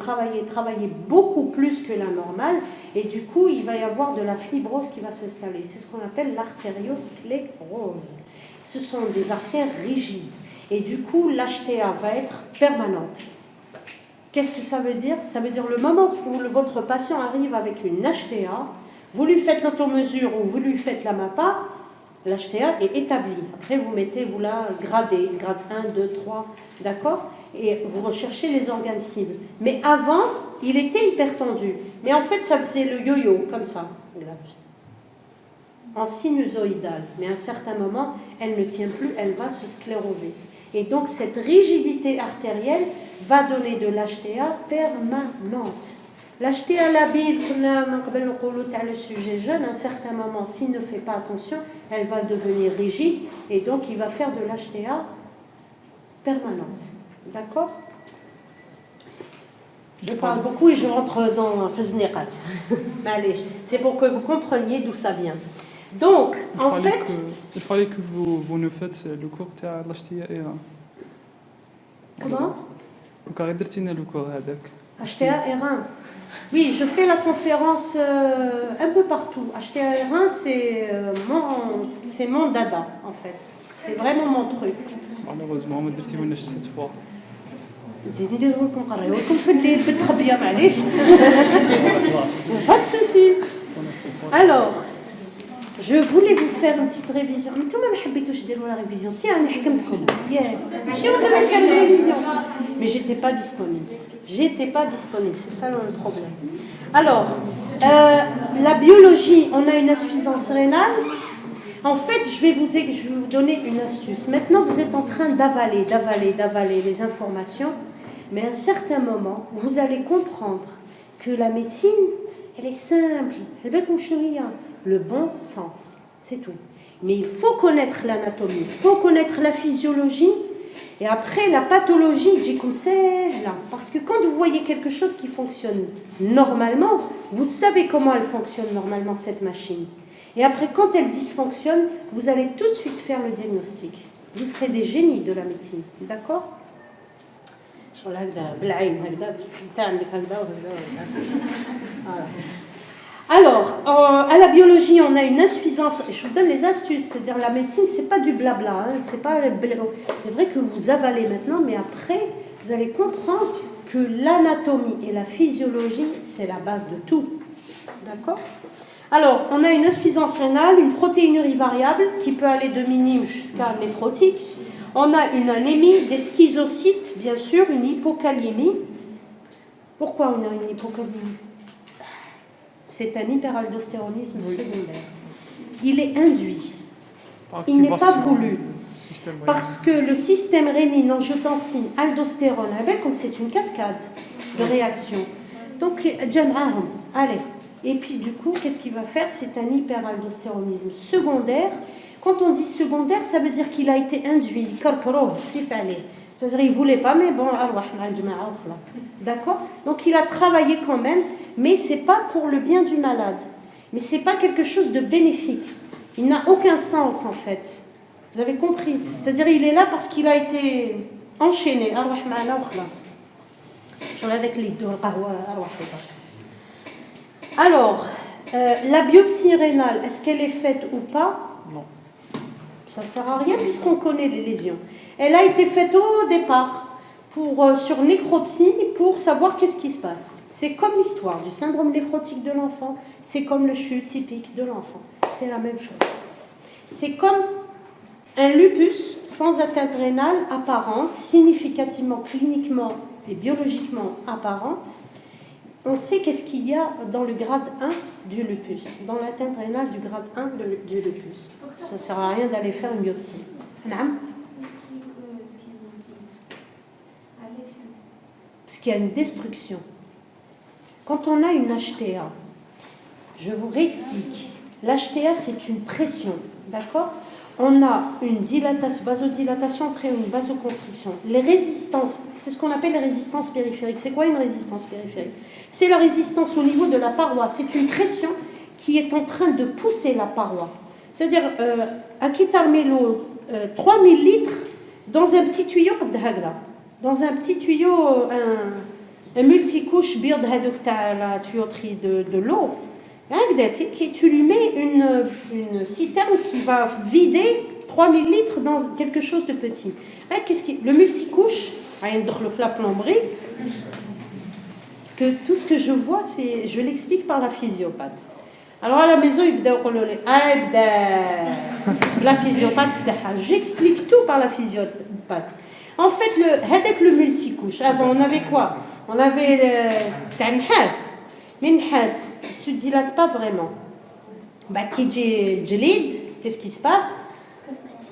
[SPEAKER 1] beaucoup plus que la normale. Et du coup, il va y avoir de la fibrose qui va s'installer. C'est ce qu'on appelle l'artériosclérose. Ce sont des artères rigides. Et du coup, l'HTA va être permanente. Qu'est-ce que ça veut dire? Ça veut dire le moment où votre patient arrive avec une HTA, vous lui faites l'automesure ou vous lui faites la MAPA, l'HTA est établi. Après, vous la gradez, grade 1, 2, 3, d'accord? Et vous recherchez les organes cibles. Mais avant, il était hypertendu. Mais en fait, ça faisait le yo-yo, comme ça. En sinusoïdal. Mais à un certain moment, elle ne tient plus, elle va se scléroser. Et donc, cette rigidité artérielle va donner de l'HTA permanente. L'HTA labile, le sujet jeune, à un certain moment, s'il ne fait pas attention, elle va devenir rigide et donc il va faire de l'HTA permanente. D'accord? Je parle beaucoup et je rentre dans Fazniqat. C'est pour que vous compreniez d'où ça vient. Donc, en fait...
[SPEAKER 5] Il fallait que vous nous faites le cours de l'HTA.
[SPEAKER 1] Comment?
[SPEAKER 5] Vous avez dit le cours هذاك.
[SPEAKER 1] HTA R1. Oui, je fais la conférence un peu partout. HTA R1, c'est mon dada, en fait. C'est vraiment mon truc.
[SPEAKER 5] Malheureusement, ما درتيهولناش cette fois.
[SPEAKER 1] نزيد نديرو لكم نقريو لكم في الليل بالتخبيه معليش. Pas de souci. Alors, je voulais vous faire une petite révision. انتم ما حبيتوش ديروا la révision. Tiens, نحكم لكم. Je devais faire une révision. Mais j'étais pas disponible. C'est ça le problème. Alors, la biologie, on a une insuffisance rénale. En fait, je vais vous donner une astuce. Maintenant, vous êtes en train d'avaler les informations. Mais à un certain moment, vous allez comprendre que la médecine, elle est simple. Le bon sens, c'est tout. Mais il faut connaître l'anatomie, il faut connaître la physiologie. Et après, la pathologie, j'ai comme ça, là. Parce que quand vous voyez quelque chose qui fonctionne normalement, vous savez comment elle fonctionne normalement, cette machine. Et après, quand elle dysfonctionne, vous allez tout de suite faire le diagnostic. Vous serez des génies de la médecine. D'accord? Alors, à la biologie, on a une insuffisance. Je vous donne les astuces. C'est-à-dire, la médecine, c'est pas du blabla. Hein, c'est vrai que vous avalez maintenant, mais après, vous allez comprendre que l'anatomie et la physiologie, c'est la base de tout. D'accord? Alors, on a une insuffisance rénale, une protéinurie variable qui peut aller de minime jusqu'à néphrotique. On a une anémie, des schizocytes, bien sûr, une hypokaliémie. Pourquoi on a une hypokaliémie? C'est un hyperaldostéronisme secondaire. Il est induit. Il n'est pas voulu. Parce que le système rénine, angiotensine, aldostérone, comme c'est une cascade de réactions. Donc, allez. Et puis, du coup, qu'est-ce qu'il va faire? C'est un hyperaldostéronisme secondaire. Quand on dit secondaire, ça veut dire qu'il a été induit. C'est-à-dire qu'il ne voulait pas, mais bon, d'accord? Donc, il a travaillé quand même, mais ce n'est pas pour le bien du malade. Mais ce n'est pas quelque chose de bénéfique. Il n'a aucun sens, en fait. Vous avez compris? C'est-à-dire qu'il est là parce qu'il a été enchaîné. Alors, la biopsie rénale, est-ce qu'elle est faite ou pas?
[SPEAKER 5] Non.
[SPEAKER 1] Ça ne sert à rien puisqu'on connaît les lésions. Elle a été faite au départ sur nécropsie pour savoir qu'est-ce qui se passe. C'est comme l'histoire du syndrome néphrotique de l'enfant, c'est comme le CHU typique de l'enfant. C'est la même chose. C'est comme un lupus sans atteinte rénale apparente, significativement, cliniquement et biologiquement apparente. On sait qu'est-ce qu'il y a dans le grade 1 du lupus, dans l'atteinte rénale du grade 1 du lupus. Ça ne sert à rien d'aller faire une biopsie. Parce qu'il y a une destruction. Quand on a une HTA, je vous réexplique. L'HTA, c'est une pression, d'accord? On a une dilatation, vasodilatation crée une vasoconstriction. Les résistances, c'est ce qu'on appelle les résistances périphériques. C'est quoi une résistance périphérique? C'est la résistance au niveau de la paroi. C'est une pression qui est en train de pousser la paroi. C'est-à-dire, à quitter l'eau, 3000 litres dans un petit tuyau dans un petit tuyau, un multicouche bière de la tuyauterie de l'eau. Tu lui mets une citerne qui va vider 3000 litres dans quelque chose de petit. Le multicouche, la plomberie, parce que tout ce que je vois, je l'explique par la physiopathe. Alors à la maison, la physiopathe, j'explique tout par la physiopathe. En fait, le multicouche, avant, on avait quoi? On avait le nhas. Mais nhas, il ne se dilate pas vraiment. Qu'est-ce qui se passe?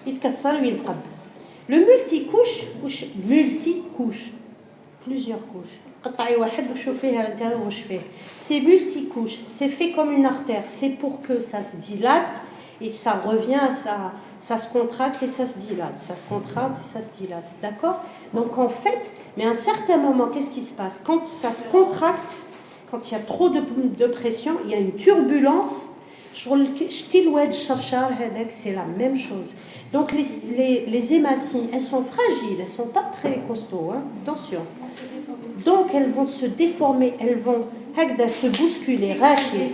[SPEAKER 1] Il te casse le yintrab. Le multicouche, plusieurs couches. C'est multicouche, c'est fait comme une artère. C'est pour que ça se dilate et ça revient, ça se contracte et ça se dilate. Ça se contracte et ça se dilate. D'accord? Donc en fait, mais à un certain moment, qu'est-ce qui se passe? Quand ça se contracte, quand il y a trop de pression, il y a une turbulence. C'est la même chose. Donc les hémacines, elles sont fragiles, elles ne sont pas très costauds, hein? Attention. Donc elles vont se déformer, elles vont se bousculer, raquer.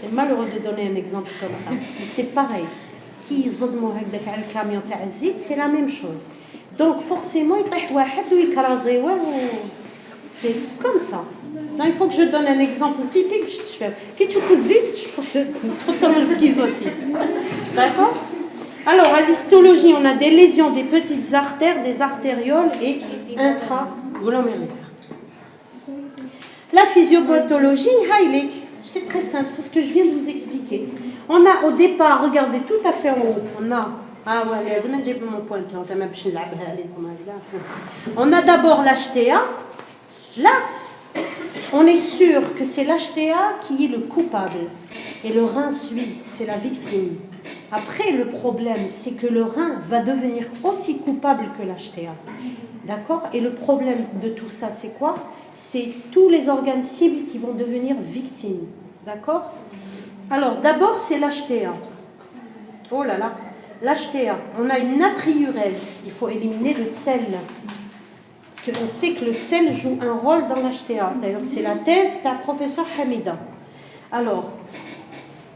[SPEAKER 1] C'est malheureux de donner un exemple comme ça. C'est pareil. C'est la même chose. Donc forcément, c'est comme ça. Là, il faut que je donne un exemple typique. D'accord? Alors, à l'histologie, on a des lésions des petites artères, des artérioles et intraglomérules. La physiopathologie, c'est très simple, c'est ce que je viens de vous expliquer. On a au départ, regardez tout à fait en haut, on a d'abord l'HTA. Là, on est sûr que c'est l'HTA qui est le coupable et le rein suit, c'est la victime. Après, le problème, c'est que le rein va devenir aussi coupable que l'HTA. D'accord? Et le problème de tout ça, c'est quoi? C'est tous les organes cibles qui vont devenir victimes. D'accord? Alors, d'abord, c'est l'HTA. Oh là là, l'HTA. On a une natriurèse. Il faut éliminer le sel. Parce qu'on sait que le sel joue un rôle dans l'HTA. D'ailleurs, c'est la thèse d'un professeur Hamida. Alors,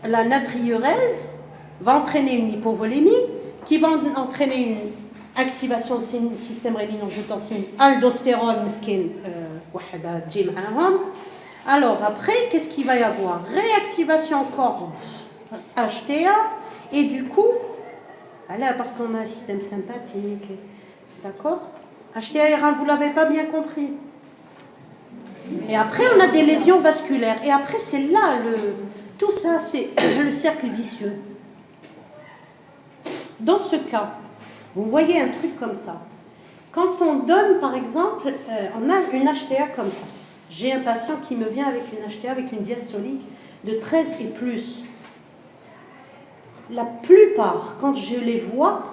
[SPEAKER 1] la natriurèse va entraîner une hypovolémie qui va entraîner une activation du système rénine-angiotensine, aldostérone, alors après, qu'est-ce qu'il va y avoir? Réactivation encore HTA, et du coup, voilà, parce qu'on a un système sympathique, d'accord? HTA et rein, vous ne l'avez pas bien compris. Et après, on a des lésions vasculaires, et après, c'est là, tout ça, c'est le cercle vicieux. Dans ce cas, vous voyez un truc comme ça. Quand on donne, par exemple, on a une HTA comme ça. J'ai un patient qui me vient avec une HTA, avec une diastolique de 13 et plus. La plupart, quand je les vois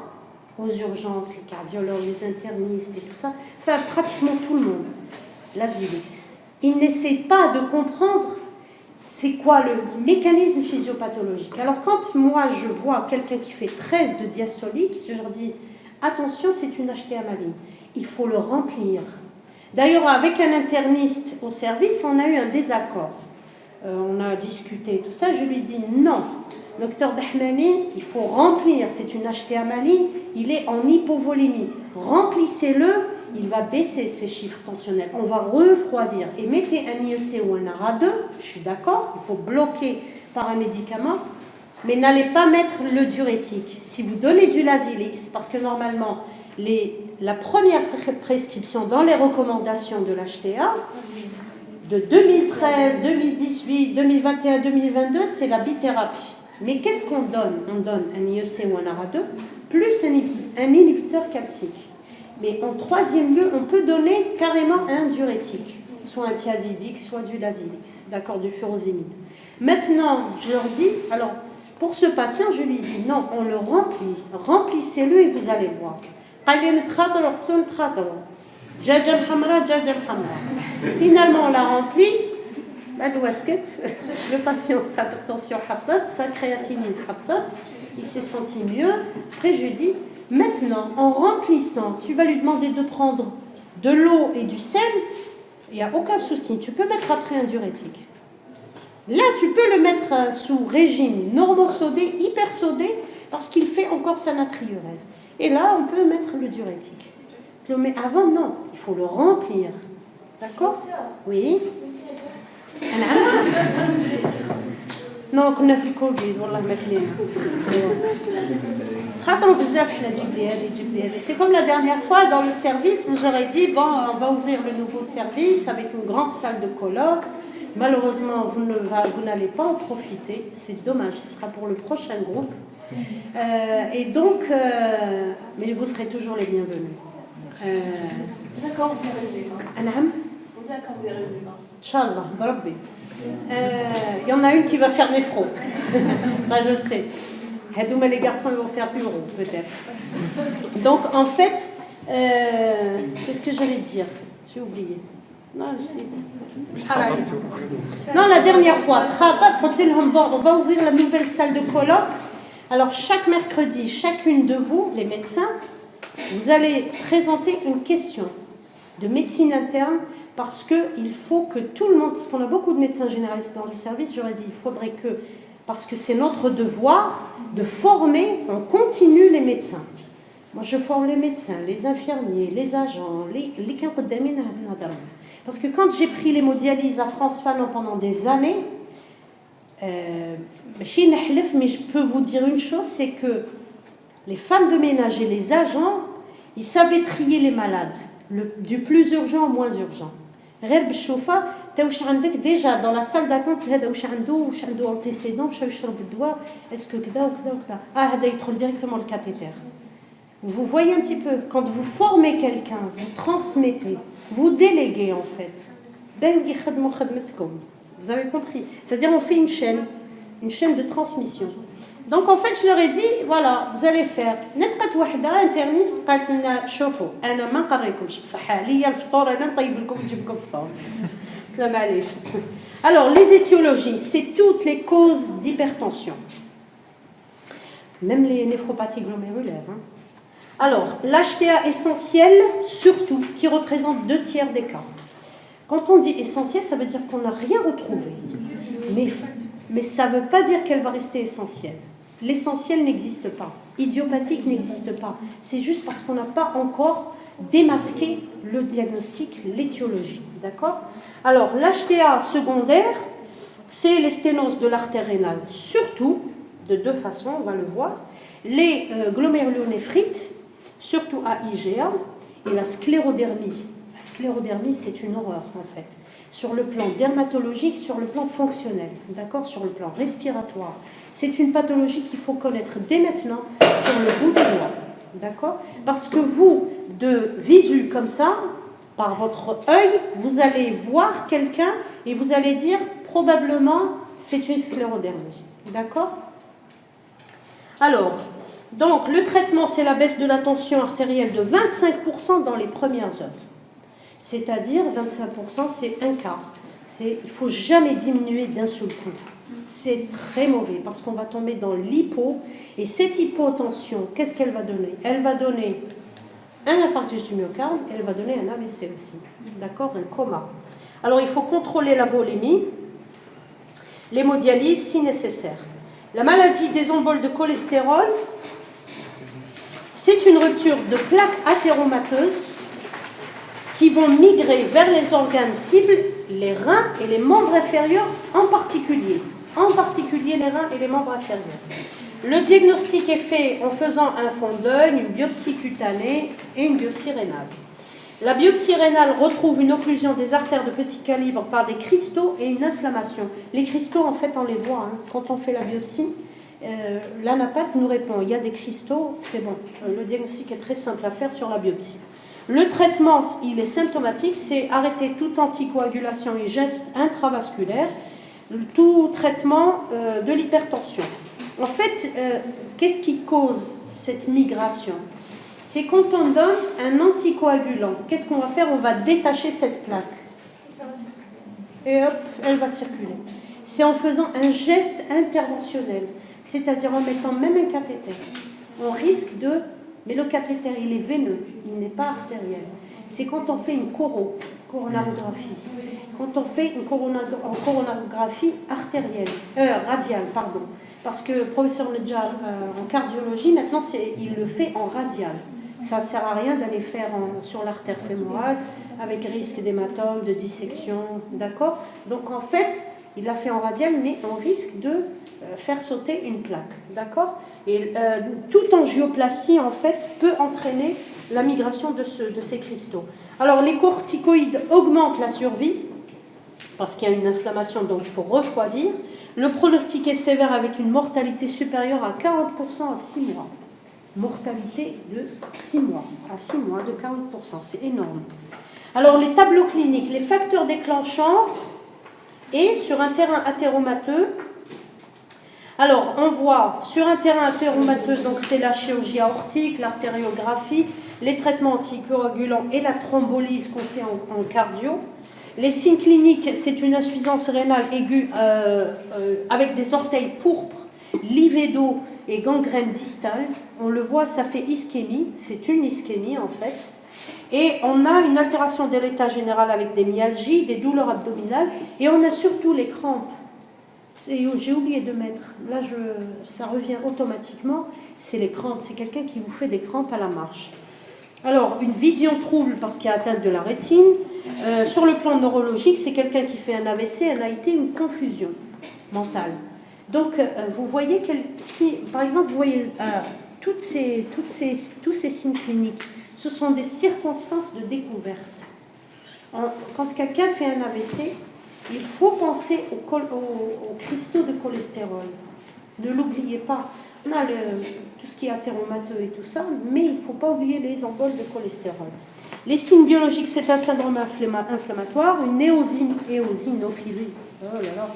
[SPEAKER 1] aux urgences, les cardiologues, les internistes et tout ça, enfin pratiquement tout le monde, l'Azilix, ils n'essaient pas de comprendre c'est quoi le mécanisme physiopathologique. Alors quand moi je vois quelqu'un qui fait 13 de diastolique, je leur dis Attention, c'est une HTA maligne. Il faut le remplir. D'ailleurs, avec un interniste au service, on a eu un désaccord. On a discuté, tout ça. Je lui ai dit non. Docteur Dahmani, il faut remplir. C'est une HTA maligne. Il est en hypovolémie. Remplissez-le. Il va baisser ses chiffres tensionnels. On va refroidir. Et mettez un IEC ou un ARA2. Je suis d'accord. Il faut bloquer par un médicament. Mais n'allez pas mettre le diurétique. Si vous donnez du Lasix, parce que normalement, la première prescription dans les recommandations de l'HTA, de 2013, 2018, 2021, 2022, c'est la bithérapie. Mais qu'est-ce qu'on donne? On donne un IEC ou un ARA2, plus un inhibiteur calcique. Mais en troisième lieu, on peut donner carrément un diurétique, soit un thiazidique, soit du Lasix, d'accord, du furosémide. Maintenant, je leur dis, alors, pour ce patient, je lui dis, non, on le remplit. Remplissez-le et vous allez voir. Finalement, on l'a rempli. Le patient, sa tension hatat, sa créatinine hatat, il s'est senti mieux. Après, je lui dis, maintenant, en remplissant, tu vas lui demander de prendre de l'eau et du sel. Il n'y a aucun souci. Tu peux mettre après un diurétique. Là, tu peux le mettre sous régime normosodé, hypersodé, parce qu'il fait encore sa natriurèse. Et là, on peut mettre le diurétique. Mais avant, non, il faut le remplir. D'accord? Oui. Non, on a fait le Covid, wallah, ma clé. C'est comme la dernière fois dans le service, j'aurais dit, bon, on va ouvrir le nouveau service avec une grande salle de colloque. Malheureusement, vous n'allez pas en profiter. C'est dommage, ce sera pour le prochain groupe. Et donc, mais vous serez toujours les bienvenus.
[SPEAKER 3] D'accord, vous arrivez.
[SPEAKER 1] Anam?
[SPEAKER 3] D'accord, vous arrivez.
[SPEAKER 1] Inch'Allah, Rabbi. Il y en a une qui va faire néphro. Ça, je le sais. Hadouma, les garçons, ils vont faire uro, peut-être. Donc, en fait, qu'est-ce que j'allais dire? J'ai oublié. Non, je sais. Non, la dernière fois, on va ouvrir la nouvelle salle de colloque. Alors, chaque mercredi, chacune de vous, les médecins, vous allez présenter une question de médecine interne parce qu'il faut que tout le monde, parce qu'on a beaucoup de médecins généralistes dans le service, j'aurais dit, il faudrait que, parce que c'est notre devoir de former, on continue les médecins. Moi, je forme les médecins, les infirmiers, les agents, les parce que quand j'ai pris l'hémodialyse à France Fanon pendant des années, mais je peux vous dire une chose, c'est que les femmes de ménage et les agents, ils savaient trier les malades, du plus urgent au moins urgent. Déjà dans la salle d'attente, antécédent, est-ce que il trouve directement le cathéter. Vous voyez un petit peu, quand vous formez quelqu'un, vous transmettez, vous déléguez en fait. Vous avez compris. C'est-à-dire on fait une chaîne de transmission. Donc en fait je leur ai dit, voilà, vous allez faire نتقت وحده interniste قالت لنا شوفوا انا ما نقريكمش بصح ليا الفطور انا نطيب لكم نجيب لكم فطور. لا معليش. Alors les étiologies, c'est toutes les causes d'hypertension. Même les néphropathies glomérulaires. Alors, l'HTA essentielle, surtout, qui représente 2/3 des cas. Quand on dit essentielle, ça veut dire qu'on n'a rien retrouvé. Mais ça ne veut pas dire qu'elle va rester essentielle. L'essentiel n'existe pas. Idiopathique n'existe pas. C'est juste parce qu'on n'a pas encore démasqué le diagnostic, l'étiologie. D'accord? Alors, l'HTA secondaire, c'est les sténoses de l'artère rénale. Surtout, de deux façons, on va le voir. Les glomérulonéphrite, surtout à IgA, et la sclérodermie. La sclérodermie, c'est une horreur en fait. Sur le plan dermatologique, sur le plan fonctionnel, d'accord, sur le plan respiratoire. C'est une pathologie qu'il faut connaître dès maintenant sur le bout des doigts, d'accord? Parce que vous, de visu comme ça, par votre œil, vous allez voir quelqu'un et vous allez dire probablement c'est une sclérodermie, d'accord? Alors, donc le traitement, c'est la baisse de la tension artérielle de 25% dans les premières heures. C'est-à-dire 25%, c'est un quart. Il ne faut jamais diminuer d'un seul coup. C'est très mauvais parce qu'on va tomber dans l'hypo. Et cette hypotension, qu'est-ce qu'elle va donner? Elle va donner un infarctus du myocarde, elle va donner un AVC aussi. D'accord? Un coma. Alors, il faut contrôler la volémie, l'hémodialyse si nécessaire. La maladie des emboles de cholestérol, c'est une rupture de plaques athéromateuses qui vont migrer vers les organes cibles, les reins et les membres inférieurs en particulier. En particulier les reins et les membres inférieurs. Le diagnostic est fait en faisant un fond d'œil, une biopsie cutanée et une biopsie rénale. La biopsie rénale retrouve une occlusion des artères de petit calibre par des cristaux et une inflammation. Les cristaux, en fait, on les voit quand on fait la biopsie. L'anapathe nous répond, il y a des cristaux, c'est bon. Le diagnostic est très simple à faire sur la biopsie. Le traitement, il est symptomatique, c'est arrêter toute anticoagulation et gestes intravasculaires, tout traitement de l'hypertension. En fait, qu'est-ce qui cause cette migration? C'est quand on donne un anticoagulant. Qu'est-ce qu'on va faire? On va détacher cette plaque. Et hop, elle va circuler. C'est en faisant un geste interventionnel, c'est-à-dire en mettant même un cathéter. On risque de... Mais le cathéter, il est veineux, il n'est pas artériel. C'est quand on fait une coronarographie. Quand on fait une coronarographie artérielle, radiale, pardon. Parce que le professeur Nedjar, en cardiologie, maintenant, il le fait en radial. Ça ne sert à rien d'aller faire sur l'artère fémorale, avec risque d'hématome, de dissection, d'accord? Donc, en fait, il l'a fait en radial, mais on risque de faire sauter une plaque, d'accord? Et toute angioplastie, en fait, peut entraîner la migration de ces cristaux. Alors, les corticoïdes augmentent la survie, parce qu'il y a une inflammation, donc il faut refroidir. Le pronostic est sévère avec une mortalité supérieure à 40% à 6 mois. Mortalité de 6 mois, à 6 mois de 40%, c'est énorme. Alors, les tableaux cliniques, les facteurs déclenchants, et sur un terrain athéromateux. Alors, on voit sur un terrain athéromateux, donc c'est la chirurgie aortique, l'artériographie, les traitements anticoagulants et la thrombolyse qu'on fait en cardio. Les signes cliniques, c'est une insuffisance rénale aiguë avec des orteils pourpres, livédo et gangrène distale. On le voit, ça fait ischémie, c'est une ischémie en fait. Et on a une altération de l'état général avec des myalgies, des douleurs abdominales, et on a surtout les crampes. J'ai oublié de mettre, là ça revient automatiquement, c'est les crampes, c'est quelqu'un qui vous fait des crampes à la marche. Alors, une vision trouble parce qu'il y a atteinte de la rétine. Sur le plan neurologique, c'est quelqu'un qui fait un AVC, un AIT, une confusion mentale. Donc, vous voyez, si, par exemple, vous voyez tous ces signes cliniques, ce sont des circonstances de découverte. Quand quelqu'un fait un AVC, il faut penser aux cristaux de cholestérol. Ne l'oubliez pas. On a tout ce qui est athéromateux et tout ça, mais il ne faut pas oublier les emboles de cholestérol. Les signes biologiques, c'est un syndrome inflammatoire, une éosinophilie, oh là là,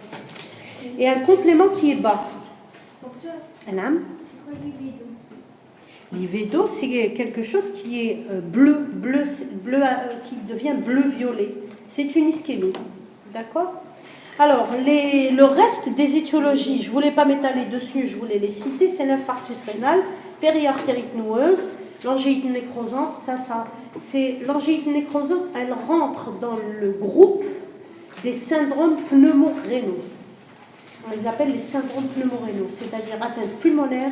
[SPEAKER 1] et un complément qui est bas. L'ivédo, c'est quelque chose qui est bleu, qui devient bleu-violet. C'est une ischémie. D'accord? Alors, le reste des étiologies, je ne voulais pas m'étaler dessus, je voulais les citer, c'est l'infarctus rénal, périartérite noueuse, l'angéite nécrosante, c'est l'angéite nécrosante, elle rentre dans le groupe des syndromes pneumorénaux. On les appelle les syndromes pneumorénaux, c'est-à-dire atteinte pulmonaire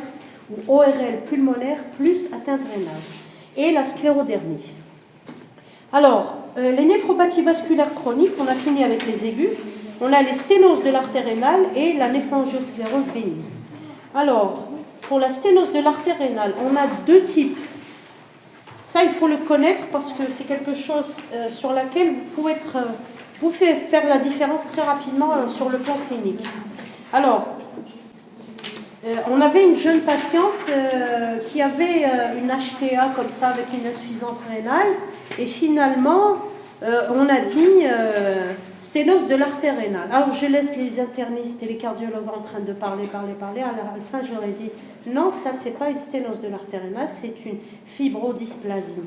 [SPEAKER 1] ou ORL pulmonaire plus atteinte rénale. Et la sclérodermie. Alors, les néphropathies vasculaires chroniques, on a fini avec les aigus. On a les sténoses de l'artère rénale et la néphrangioschlérose bénigne. Alors, pour la sténose de l'artère rénale, on a deux types. Ça, il faut le connaître parce que c'est quelque chose sur laquelle vous pouvez faire la différence très rapidement sur le plan clinique. Alors, on avait une jeune patiente qui avait une HTA comme ça avec une insuffisance rénale et finalement on a dit sténose de l'artère rénale. Alors je laisse les internistes et les cardiologues en train de parler. À la fin je leur ai dit non, ça c'est pas une sténose de l'artère rénale, c'est une fibrodysplasie.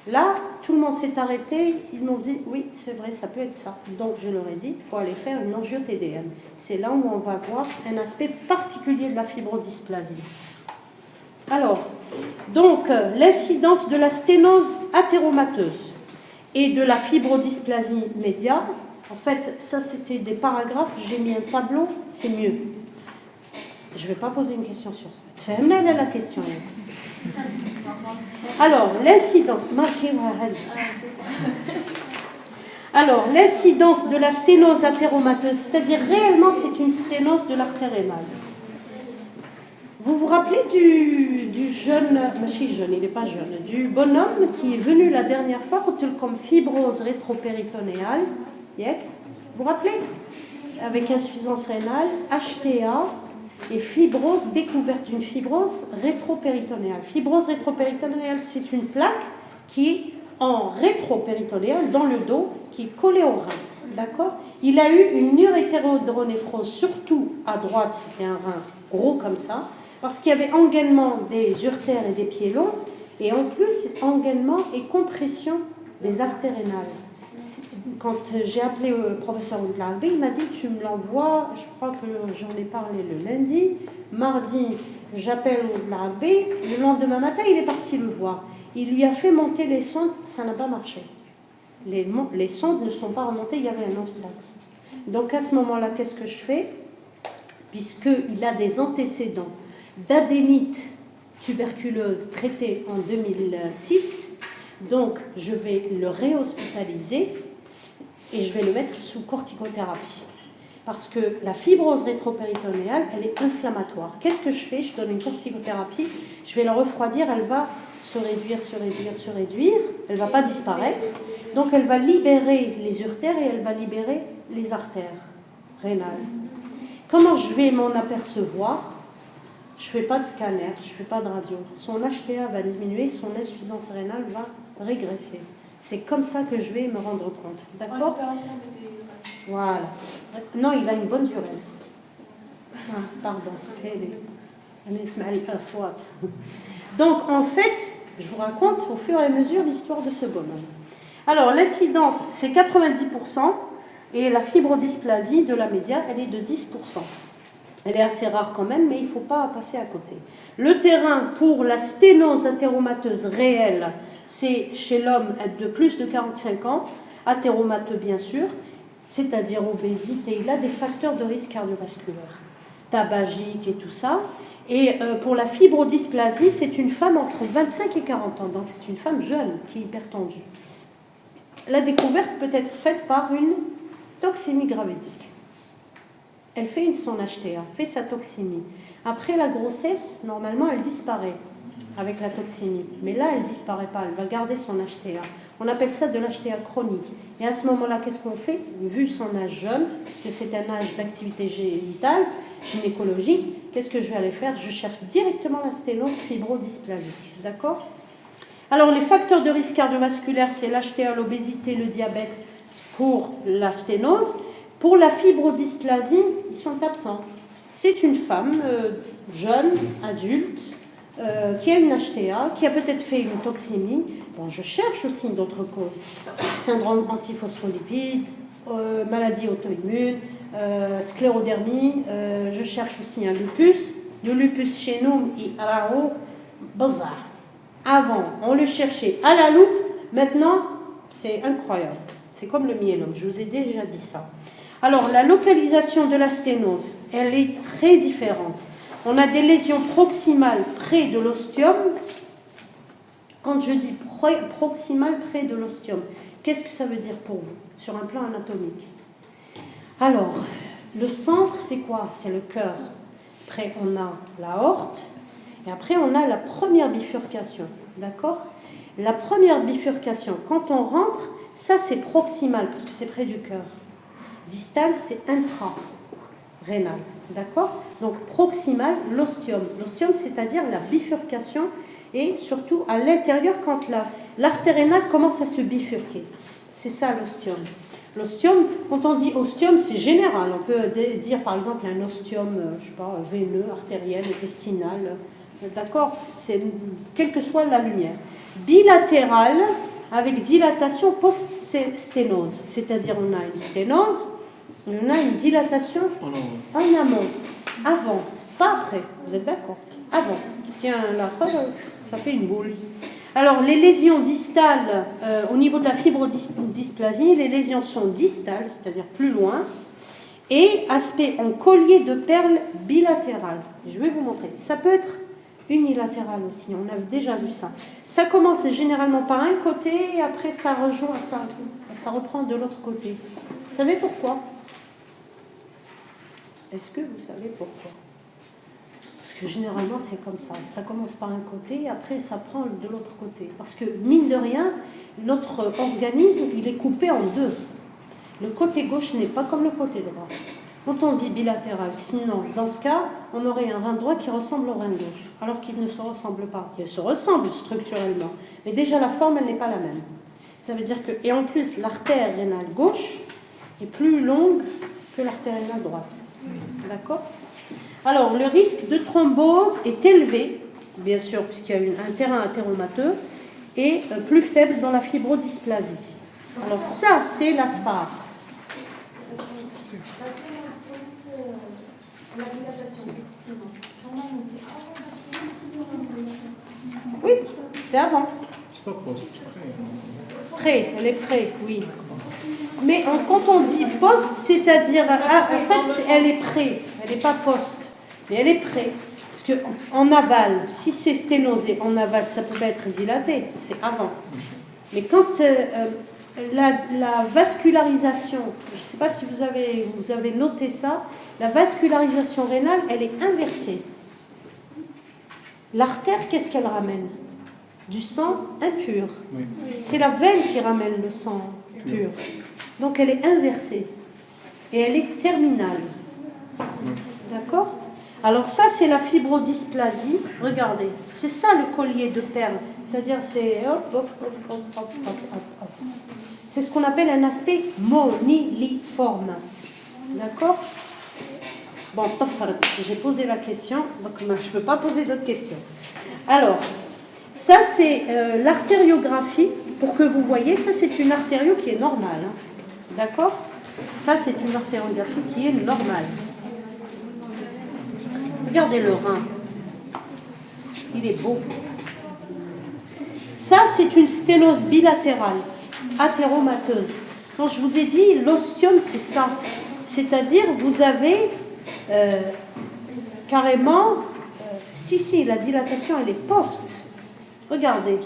[SPEAKER 1] Là, tout le monde s'est arrêté, ils m'ont dit, oui, c'est vrai, ça peut être ça. Donc, je leur ai dit, il faut aller faire une angio-TDM. C'est là où on va voir un aspect particulier de la fibrodysplasie. Alors, donc, l'incidence de la sténose athéromateuse et de la fibrodysplasie médiane, en fait, ça, c'était des paragraphes, j'ai mis un tableau, c'est mieux. Je ne vais pas poser une question sur ça. Tfahmna la question. Alors, l'incidence... Alors, l'incidence de la sténose athéromateuse, c'est-à-dire réellement, c'est une sténose de l'artère rénale. Vous vous rappelez du jeune, jeune, il n'est pas jeune, du bonhomme qui est venu la dernière fois comme fibrose rétropéritonéale, vous vous rappelez? Avec insuffisance rénale, HTA et fibrose, découverte d'une fibrose rétropéritonéale. Fibrose rétropéritonéale, c'est une plaque qui est en rétropéritonéale, dans le dos, qui est collée au rein. D'accord? Il a eu une urétérodronéphrose, surtout à droite, c'était un rein gros comme ça, parce qu'il y avait engainement des urtères et des pieds longs, et en plus, engainement et compression des artères rénales. Quand j'ai appelé le professeur Oudlarbi, il m'a dit, tu me l'envoies, je crois que j'en ai parlé le lundi, mardi, j'appelle Oudlarbi, le lendemain matin, il est parti le voir. Il lui a fait monter les sondes, ça n'a pas marché. Les sondes ne sont pas remontées, il y avait un obstacle. Donc à ce moment-là, qu'est-ce que je fais? Puisqu'il a des antécédents d'adénite tuberculeuse traitée en 2006, donc je vais le réhospitaliser et je vais le mettre sous corticothérapie. Parce que la fibrose rétropéritonéale, elle est inflammatoire. Qu'est-ce que je fais? Je donne une corticothérapie, je vais la refroidir, elle va se réduire, elle ne va pas disparaître. Donc elle va libérer les urtères et elle va libérer les artères rénales. Comment je vais m'en apercevoir? Je ne fais pas de scanner, je ne fais pas de radio. Son HTA va diminuer, son insuffisance rénale va régresser. C'est comme ça que je vais me rendre compte. D'accord? Voilà. Non, il a une bonne diurèse. Ah, pardon. Donc, en fait, je vous raconte au fur et à mesure l'histoire de ce bonhomme. Alors, l'incidence, c'est 90%, et la fibrodysplasie de la médiane, elle est de 10%. Elle est assez rare quand même, mais il ne faut pas passer à côté. Le terrain pour la sténose athéromateuse réelle, c'est chez l'homme de plus de 45 ans, athéromateux bien sûr, c'est-à-dire obésité. Il a des facteurs de risque cardiovasculaire, tabagique et tout ça. Et pour la fibrodysplasie, c'est une femme entre 25 et 40 ans, donc c'est une femme jeune qui est hypertendue. La découverte peut être faite par une toxémie gravidique. Elle fait son HTA, fait sa toxémie. Après la grossesse, normalement, elle disparaît avec la toxémie. Mais là, elle ne disparaît pas, elle va garder son HTA. On appelle ça de l'HTA chronique. Et à ce moment-là, qu'est-ce qu'on fait? Vu son âge jeune, puisque c'est un âge d'activité génitale, gynécologique, qu'est-ce que je vais aller faire? Je cherche directement la sténose fibrodysplasique. D'accord? Alors, les facteurs de risque cardiovasculaire, c'est l'HTA, l'obésité, le diabète pour la sténose. Pour la fibrodysplasie, ils sont absents. C'est une femme jeune, adulte, qui a une HTA, qui a peut-être fait une toxémie. Bon, je cherche aussi d'autres causes. Syndrome antiphospholipide, maladie auto-immune, sclérodermie. Je cherche aussi un lupus. Le lupus chez nous, Arao Bazar. Avant, on le cherchait à la loupe. Maintenant, c'est incroyable. C'est comme le myélome. Je vous ai déjà dit ça. Alors, la localisation de la sténose, elle est très différente. On a des lésions proximales près de l'ostium. Quand je dis proximale près de l'ostium, qu'est-ce que ça veut dire pour vous, sur un plan anatomique? Alors, le centre, c'est quoi? C'est le cœur. Après, on a l'aorte. Et après, on a la première bifurcation. D'accord? La première bifurcation, quand on rentre, ça, c'est proximal, parce que c'est près du cœur. Distal, c'est intra-rénal. D'accord? Donc, proximal, l'ostium. L'ostium, c'est-à-dire la bifurcation, et surtout à l'intérieur, quand l'artère rénale commence à se bifurquer. C'est ça, l'ostium. L'ostium, quand on dit ostium, c'est général. On peut dire, par exemple, un ostium, je sais pas, veineux, artériel, intestinal. D'accord? C'est quelle que soit la lumière. Bilatéral, avec dilatation post-sténose. C'est-à-dire on a une sténose, et on a une dilatation en amont, avant, pas après. Vous êtes d'accord? Avant. Parce qu'il y a ça fait une boule. Alors, les lésions distales, au niveau de la fibrodysplasie, les lésions sont distales, c'est-à-dire plus loin, et aspect en collier de perles bilatéral. Je vais vous montrer. Ça peut être unilatéral aussi, on a déjà vu ça. Ça commence généralement par un côté, et après ça rejoint, ça reprend de l'autre côté. Vous savez pourquoi? Est-ce que vous savez pourquoi? Parce que généralement, c'est comme ça. Ça commence par un côté, et après, ça prend de l'autre côté. Parce que, mine de rien, notre organisme, il est coupé en deux. Le côté gauche n'est pas comme le côté droit. Quand on dit bilatéral, sinon, dans ce cas, on aurait un rein droit qui ressemble au rein gauche, alors qu'il ne se ressemble pas. Il se ressemble structurellement, mais déjà la forme, elle n'est pas la même. Ça veut dire que, et en plus, l'artère rénale gauche est plus longue que l'artère rénale droite. D'accord? Alors, le risque de thrombose est élevé, bien sûr, puisqu'il y a un terrain athéromateux, et plus faible dans la fibrodysplasie. Alors ça, c'est la SPAR. Oui, c'est avant.
[SPEAKER 4] C'est pas post.
[SPEAKER 1] Pré, elle est pré, oui. Mais quand on dit post, c'est-à-dire, en fait, elle est pré, elle n'est pas post, mais elle est pré. Parce qu'en aval, si c'est sténosé, en aval, ça peut pas être dilaté, c'est avant. Mais quand la vascularisation, je ne sais pas si vous avez noté ça, la vascularisation rénale, elle est inversée. L'artère, qu'est-ce qu'elle ramène? Du sang impur.
[SPEAKER 4] Oui.
[SPEAKER 1] C'est la veine qui ramène le sang pur. Donc elle est inversée. Et elle est terminale. D'accord? Alors ça, c'est la fibrodysplasie. Regardez, c'est ça le collier de perles. C'est-à-dire, c'est hop, hop, hop, hop, hop, hop, hop, hop. C'est ce qu'on appelle un aspect moniliforme. D'accord? Bon, j'ai posé la question, donc je ne peux pas poser d'autres questions. Alors, ça c'est l'artériographie, pour que vous voyez, ça c'est une artério qui est normale. Hein. D'accord? Ça c'est une artériographie qui est normale. Regardez le rein. Il est beau. Ça c'est une sténose bilatérale, athéromateuse. Quand je vous ai dit, l'ostium c'est ça. C'est-à-dire, vous avez carrément, si, la dilatation, elle est post. Regardez.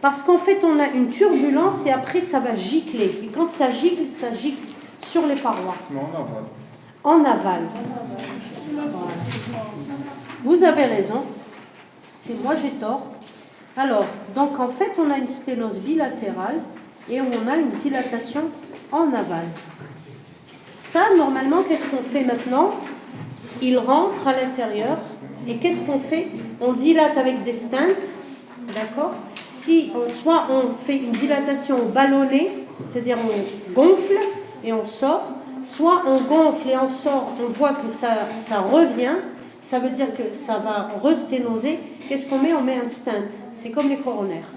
[SPEAKER 1] Parce qu'en fait, on a une turbulence et après, ça va gicler. Et quand ça gicle sur les parois.
[SPEAKER 4] Mais en aval.
[SPEAKER 1] En aval. Voilà. Vous avez raison. C'est moi, j'ai tort. Alors, donc en fait, on a une sténose bilatérale et on a une dilatation en aval. Ça, normalement, qu'est-ce qu'on fait maintenant? Il rentre à l'intérieur. Et qu'est-ce qu'on fait? On dilate avec des stents. D'accord? Soit on fait une dilatation ballonnée, c'est-à-dire on gonfle et on sort. Soit on gonfle et on sort, on voit que ça revient. Ça veut dire que ça va resténoser. Qu'est-ce qu'on met? On met un stent. C'est comme les coronaires.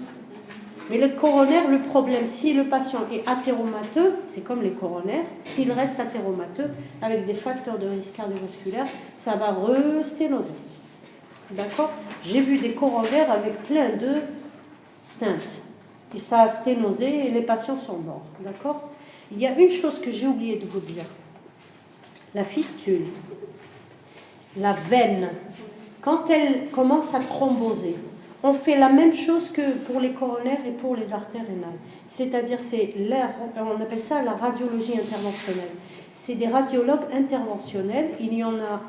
[SPEAKER 1] Mais le coronaire, le problème, si le patient est athéromateux, c'est comme les coronaires, s'il reste athéromateux, avec des facteurs de risque cardiovasculaire, ça va resténoser. D'accord? J'ai vu des coronaires avec plein de stents. Et ça a sténosé et les patients sont morts. D'accord? Il y a une chose que j'ai oublié de vous dire. La fistule, la veine, quand elle commence à thromboser, on fait la même chose que pour les coronaires et pour les artères rénales. C'est-à-dire, on appelle ça la radiologie interventionnelle. C'est des radiologues interventionnels. Il y en a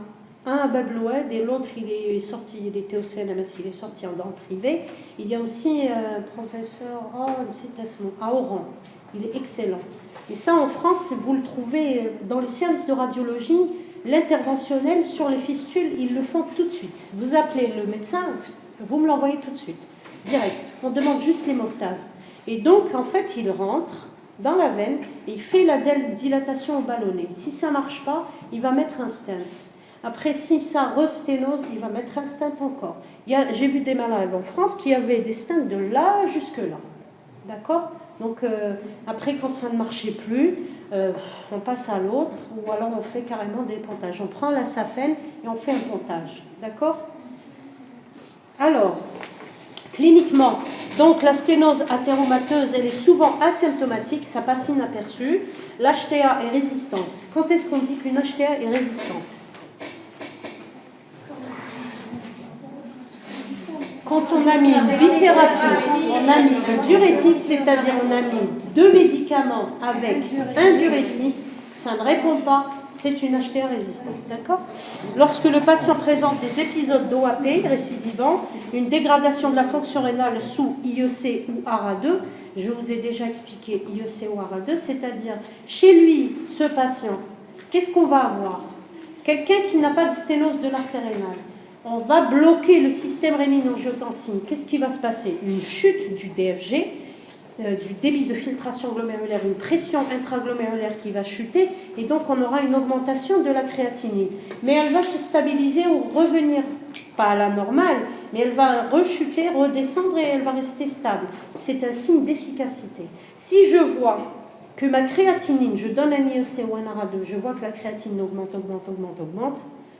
[SPEAKER 1] un à Bab el-Oued et l'autre, il était au CNMS, il est sorti dans le privé. Il y a aussi un professeur, à Oran. Il est excellent. Et ça, en France, vous le trouvez dans les services de radiologie, l'interventionnel sur les fistules, ils le font tout de suite. Vous appelez le médecin, vous me l'envoyez tout de suite, direct. On demande juste l'hémostase. Et donc, en fait, il rentre dans la veine et il fait la dilatation au ballonné. Si ça ne marche pas, il va mettre un stent. Après, si ça resténose, il va mettre un stent encore. J'ai vu des malades en France qui avaient des stents de là jusque là. D'accord? Donc après, quand ça ne marchait plus, on passe à l'autre, ou alors on fait carrément des pontages. On prend la safène et on fait un pontage. D'accord? Alors, cliniquement, donc la sténose athéromateuse, elle est souvent asymptomatique, ça passe inaperçu. L'HTA est résistante. Quand est-ce qu'on dit qu'une HTA est résistante? Quand on a mis une bithérapie, on a mis un diurétique, c'est-à-dire on a mis 2 médicaments avec un diurétique, ça ne répond pas, c'est une HTA résistante. D'accord? Lorsque le patient présente des épisodes d'OAP récidivants, une dégradation de la fonction rénale sous IEC ou ARA2, je vous ai déjà expliqué IEC ou ARA2, c'est-à-dire chez lui, ce patient, qu'est-ce qu'on va avoir? Quelqu'un qui n'a pas de sténose de l'artère rénale. On va bloquer le système rénine-angiotensine. Qu'est-ce qui va se passer? Une chute du DFG, du débit de filtration glomérulaire, une pression intraglomérulaire qui va chuter, et donc on aura une augmentation de la créatinine. Mais elle va se stabiliser ou revenir, pas à la normale, mais elle va rechuter, redescendre et elle va rester stable. C'est un signe d'efficacité. Si je vois que ma créatinine, je donne un IEC ou un ARA2, je vois que la créatinine augmente,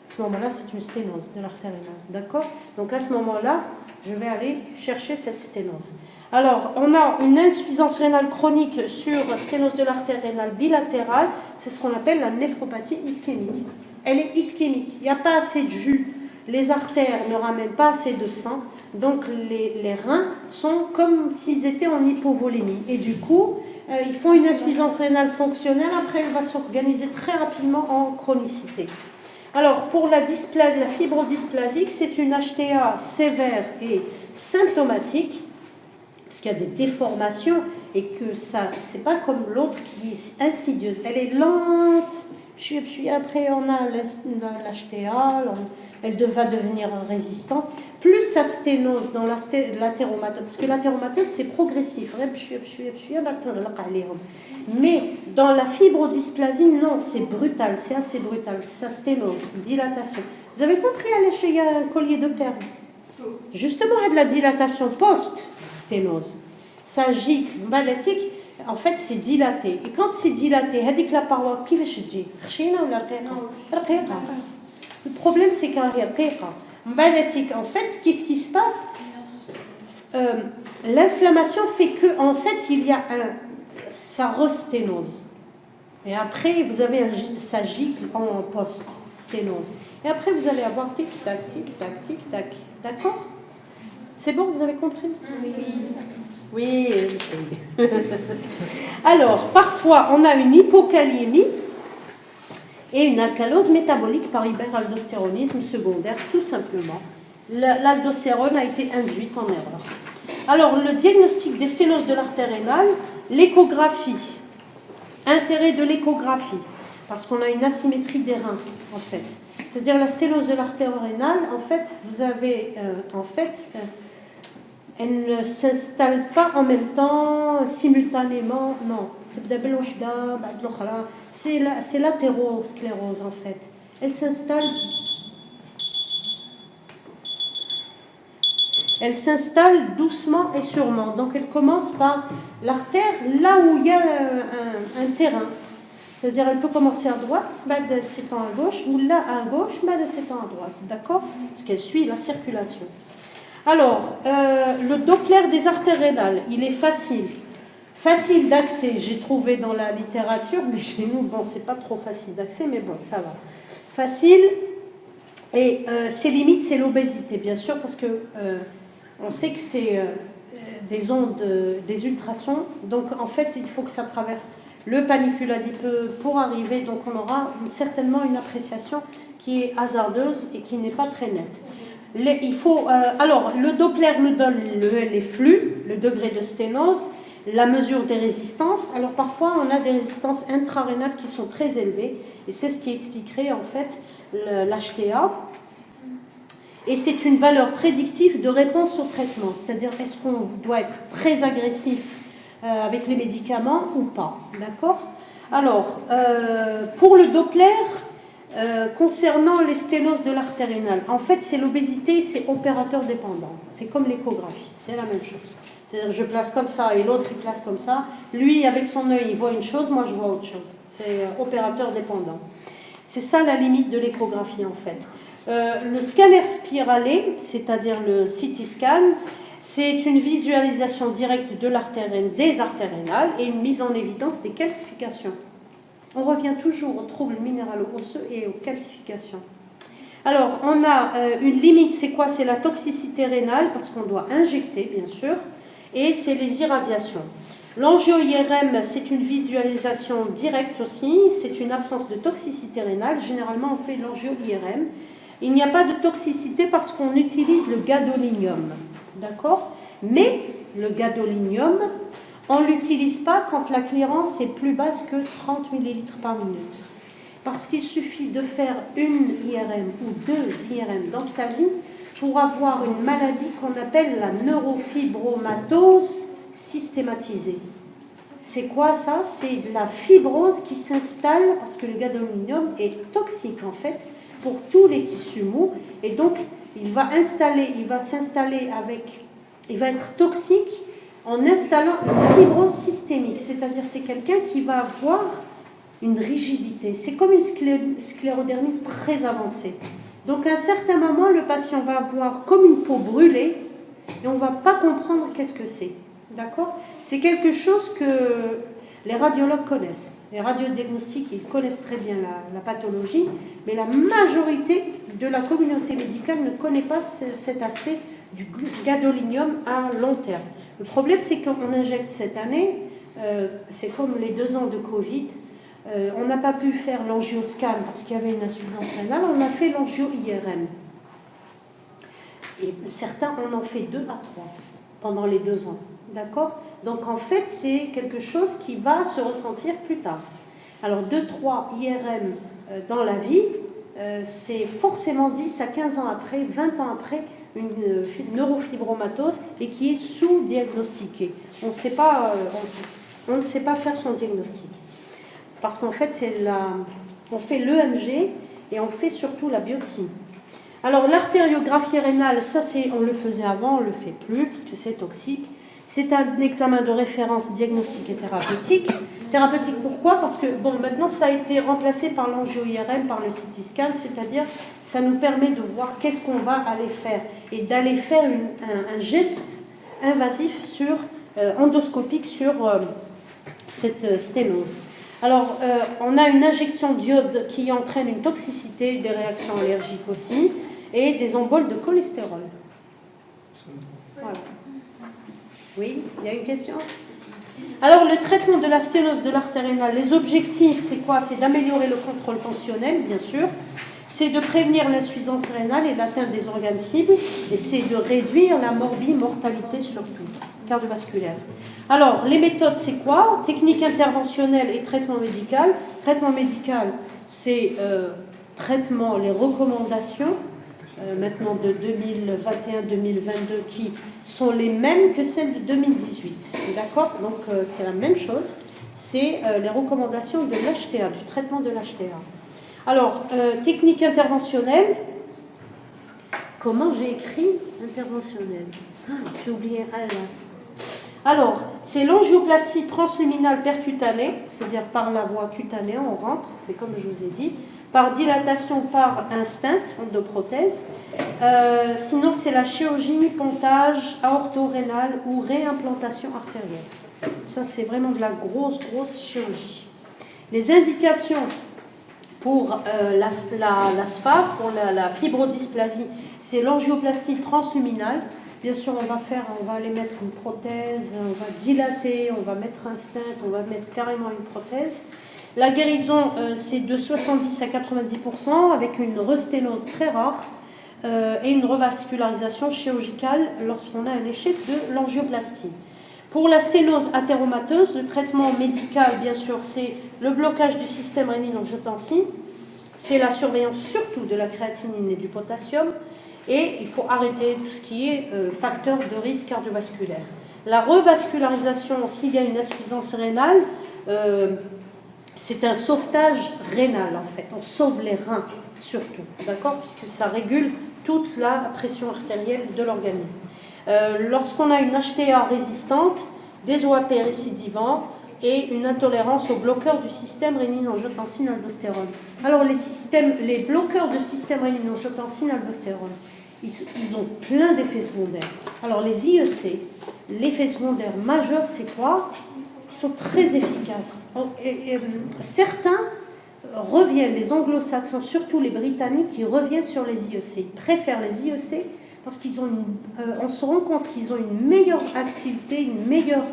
[SPEAKER 1] à ce moment-là, c'est une sténose de l'artère rénale. D'accord? Donc à ce moment-là, je vais aller chercher cette sténose. Alors, on a une insuffisance rénale chronique sur sténose de l'artère rénale bilatérale. C'est ce qu'on appelle la néphropathie ischémique. Elle est ischémique. Il n'y a pas assez de jus. Les artères ne ramènent pas assez de sang. Donc les reins sont comme s'ils étaient en hypovolémie. Et du coup, ils font une insuffisance rénale fonctionnelle. Après, elle va s'organiser très rapidement en chronicité. Alors, pour la fibrodysplasique, c'est une HTA sévère et symptomatique, parce qu'il y a des déformations et que ça, c'est pas comme l'autre qui est insidieuse. Elle est lente, puis après on a l'HTA, elle va devenir résistante. Plus ça sténose dans l'athéromateuse, parce que l'athéromateuse c'est progressif. Mais dans la fibrodysplasie, non, c'est brutal, c'est assez brutal. Ça sténose, dilatation. Vous avez compris, aller chez un collier de perles. Justement, il y a de la dilatation post-sténose. Ça gicle, en fait, c'est dilaté. Et quand c'est dilaté, la paroi, qui va changer? Le problème, c'est qu'en fait, qu'est-ce qui se passe? L'inflammation fait que, en fait, il y a ça resténose. Et après, vous avez ça gicle en post-sténose. Et après, vous allez avoir tic-tac, tic-tac, tic-tac. D'accord? C'est bon, vous avez compris? Oui. Oui. Alors, parfois, on a une hypokaliémie et une alcalose métabolique par hyperaldostéronisme secondaire, tout simplement. L'aldostérone a été induite en erreur. Alors, le diagnostic des sténoses de l'artère rénale, l'échographie. Intérêt de l'échographie, parce qu'on a une asymétrie des reins, en fait. C'est-à-dire la sténose de l'artère rénale, en fait, vous avez, elle ne s'installe pas en même temps, simultanément, non. C'est l'athérosclérose, en fait. Elle s'installe doucement et sûrement. Donc elle commence par l'artère, là où il y a un terrain. C'est-à-dire elle peut commencer à droite, elle s'étend à gauche, ou là à gauche, elle s'étend à droite. D'accord? Parce qu'elle suit la circulation. Alors, le Doppler des artères rénales, il est facile. Facile d'accès, j'ai trouvé dans la littérature, mais chez nous, bon, c'est pas trop facile d'accès, mais bon, ça va. Facile, et ses limites, c'est l'obésité, bien sûr, parce que on sait que c'est des ondes, des ultrasons, donc en fait, il faut que ça traverse le panicule adipeux pour arriver, donc on aura certainement une appréciation qui est hasardeuse et qui n'est pas très nette. Alors, le Doppler nous donne les flux, le degré de sténose, la mesure des résistances. Alors, parfois, on a des résistances intrarénales qui sont très élevées, et c'est ce qui expliquerait, en fait, l'HTA. Et c'est une valeur prédictive de réponse au traitement, c'est-à-dire est-ce qu'on doit être très agressif avec les médicaments ou pas, d'accord? Alors, pour le Doppler, concernant les sténoses de l'artère rénale, en fait, c'est l'obésité, c'est opérateur dépendant. C'est comme l'échographie, c'est la même chose. C'est-à-dire, je place comme ça et l'autre, il place comme ça. Lui, avec son œil, il voit une chose, moi, je vois autre chose. C'est opérateur dépendant. C'est ça la limite de l'échographie, en fait. Le scanner spiralé, c'est-à-dire le CT scan, c'est une visualisation directe de des artères rénales et une mise en évidence des calcifications. On revient toujours aux troubles minéralo-osseux et aux calcifications. Alors, on a une limite, c'est quoi? C'est la toxicité rénale, parce qu'on doit injecter, bien sûr, et c'est les irradiations. L'angio-IRM, c'est une visualisation directe aussi, c'est une absence de toxicité rénale. Généralement, on fait l'angio-IRM. Il n'y a pas de toxicité parce qu'on utilise le gadolinium, d'accord? Mais le gadolinium, on ne l'utilise pas quand la clairance est plus basse que 30 ml par minute. Parce qu'il suffit de faire une IRM ou 2 IRM dans sa vie pour avoir une maladie qu'on appelle la neurofibromatose systématisée. C'est quoi ça? C'est la fibrose qui s'installe parce que le gadolinium est toxique en fait pour tous les tissus mous et donc il va être toxique en installant une fibrose systémique, c'est-à-dire c'est quelqu'un qui va avoir une rigidité. C'est comme une sclérodermie très avancée. Donc à un certain moment, le patient va avoir comme une peau brûlée et on ne va pas comprendre qu'est-ce que c'est. D'accord? C'est quelque chose que les radiologues connaissent. Les radiodiagnostiques, ils connaissent très bien la pathologie, mais la majorité de la communauté médicale ne connaît pas cet aspect du gadolinium à long terme. Le problème, c'est qu'on injecte cette année, c'est comme les 2 ans de Covid, on n'a pas pu faire l'angioscan parce qu'il y avait une insuffisance rénale, on a fait l'angio-IRM. Et certains, on en fait 2 à 3 pendant les 2 ans. D'accord? Donc en fait, c'est quelque chose qui va se ressentir plus tard. Alors 2-3 IRM dans la vie, c'est forcément 10 à 15 ans après, 20 ans après, une neurofibromatose et qui est sous-diagnostiquée. On ne sait pas faire son diagnostic. Parce qu'en fait, on fait l'EMG et on fait surtout la biopsie. Alors l'artériographie rénale, ça on le faisait avant, on ne le fait plus parce que c'est toxique. C'est un examen de référence diagnostique et thérapeutique. Thérapeutique pourquoi? Parce que maintenant ça a été remplacé par l'angio-IRM, par le CT scan, c'est-à-dire ça nous permet de voir qu'est-ce qu'on va aller faire et d'aller faire un geste invasif endoscopique sur cette sténose. Alors, on a une injection d'iode qui entraîne une toxicité, des réactions allergiques aussi, et des emboles de cholestérol. Voilà. Oui, il y a une question? Alors, le traitement de la sténose de l'artère rénale, les objectifs, c'est quoi? C'est d'améliorer le contrôle tensionnel, bien sûr. C'est de prévenir l'insuffisance rénale et l'atteinte des organes cibles. Et c'est de réduire la mortalité surtout, cardiovasculaire. Alors, les méthodes, c'est quoi? Technique interventionnelle et traitement médical. Traitement médical, c'est les recommandations maintenant de 2021-2022 qui sont les mêmes que celles de 2018. D'accord? Donc, c'est la même chose. C'est les recommandations de l'HTA, du traitement de l'HTA. Alors, technique interventionnelle. Comment j'ai écrit interventionnelle? J'ai oublié un là. Alors, c'est l'angioplastie transluminale percutanée, c'est-à-dire par la voie cutanée, on rentre, c'est comme je vous ai dit, par dilatation, par instinct de prothèse. Sinon, c'est la chirurgie, pontage, aorto-rénal ou réimplantation artérielle. Ça, c'est vraiment de la grosse chirurgie. Les indications pour la SPA, pour la fibrodysplasie, c'est l'angioplastie transluminale. Bien sûr, on va aller mettre une prothèse, on va dilater, on va mettre un stent, on va mettre carrément une prothèse. La guérison, c'est de 70 à 90% avec une resténose très rare et une revascularisation chirurgicale lorsqu'on a un échec de l'angioplastie. Pour la sténose athéromateuse, le traitement médical, bien sûr, c'est le blocage du système rénine-angiotensine, c'est la surveillance surtout de la créatinine et du potassium, et il faut arrêter tout ce qui est facteur de risque cardiovasculaire. La revascularisation, s'il y a une insuffisance rénale, c'est un sauvetage rénal en fait. On sauve les reins surtout, d'accord, puisque ça régule toute la pression artérielle de l'organisme. Lorsqu'on a une HTA résistante, des OAP récidivants et une intolérance aux bloqueurs du système rénine-angiotensin-aldostérone. Alors les bloqueurs de système rénine-angiotensin-aldostérone, ils ont plein d'effets secondaires. Alors les IEC, l'effet secondaire majeur, c'est quoi? Ils sont très efficaces. Certains reviennent, les anglo-saxons, surtout les britanniques, qui reviennent sur les IEC. Ils préfèrent les IEC parce qu'ils ont on se rend compte qu'ils ont une meilleure activité, une meilleure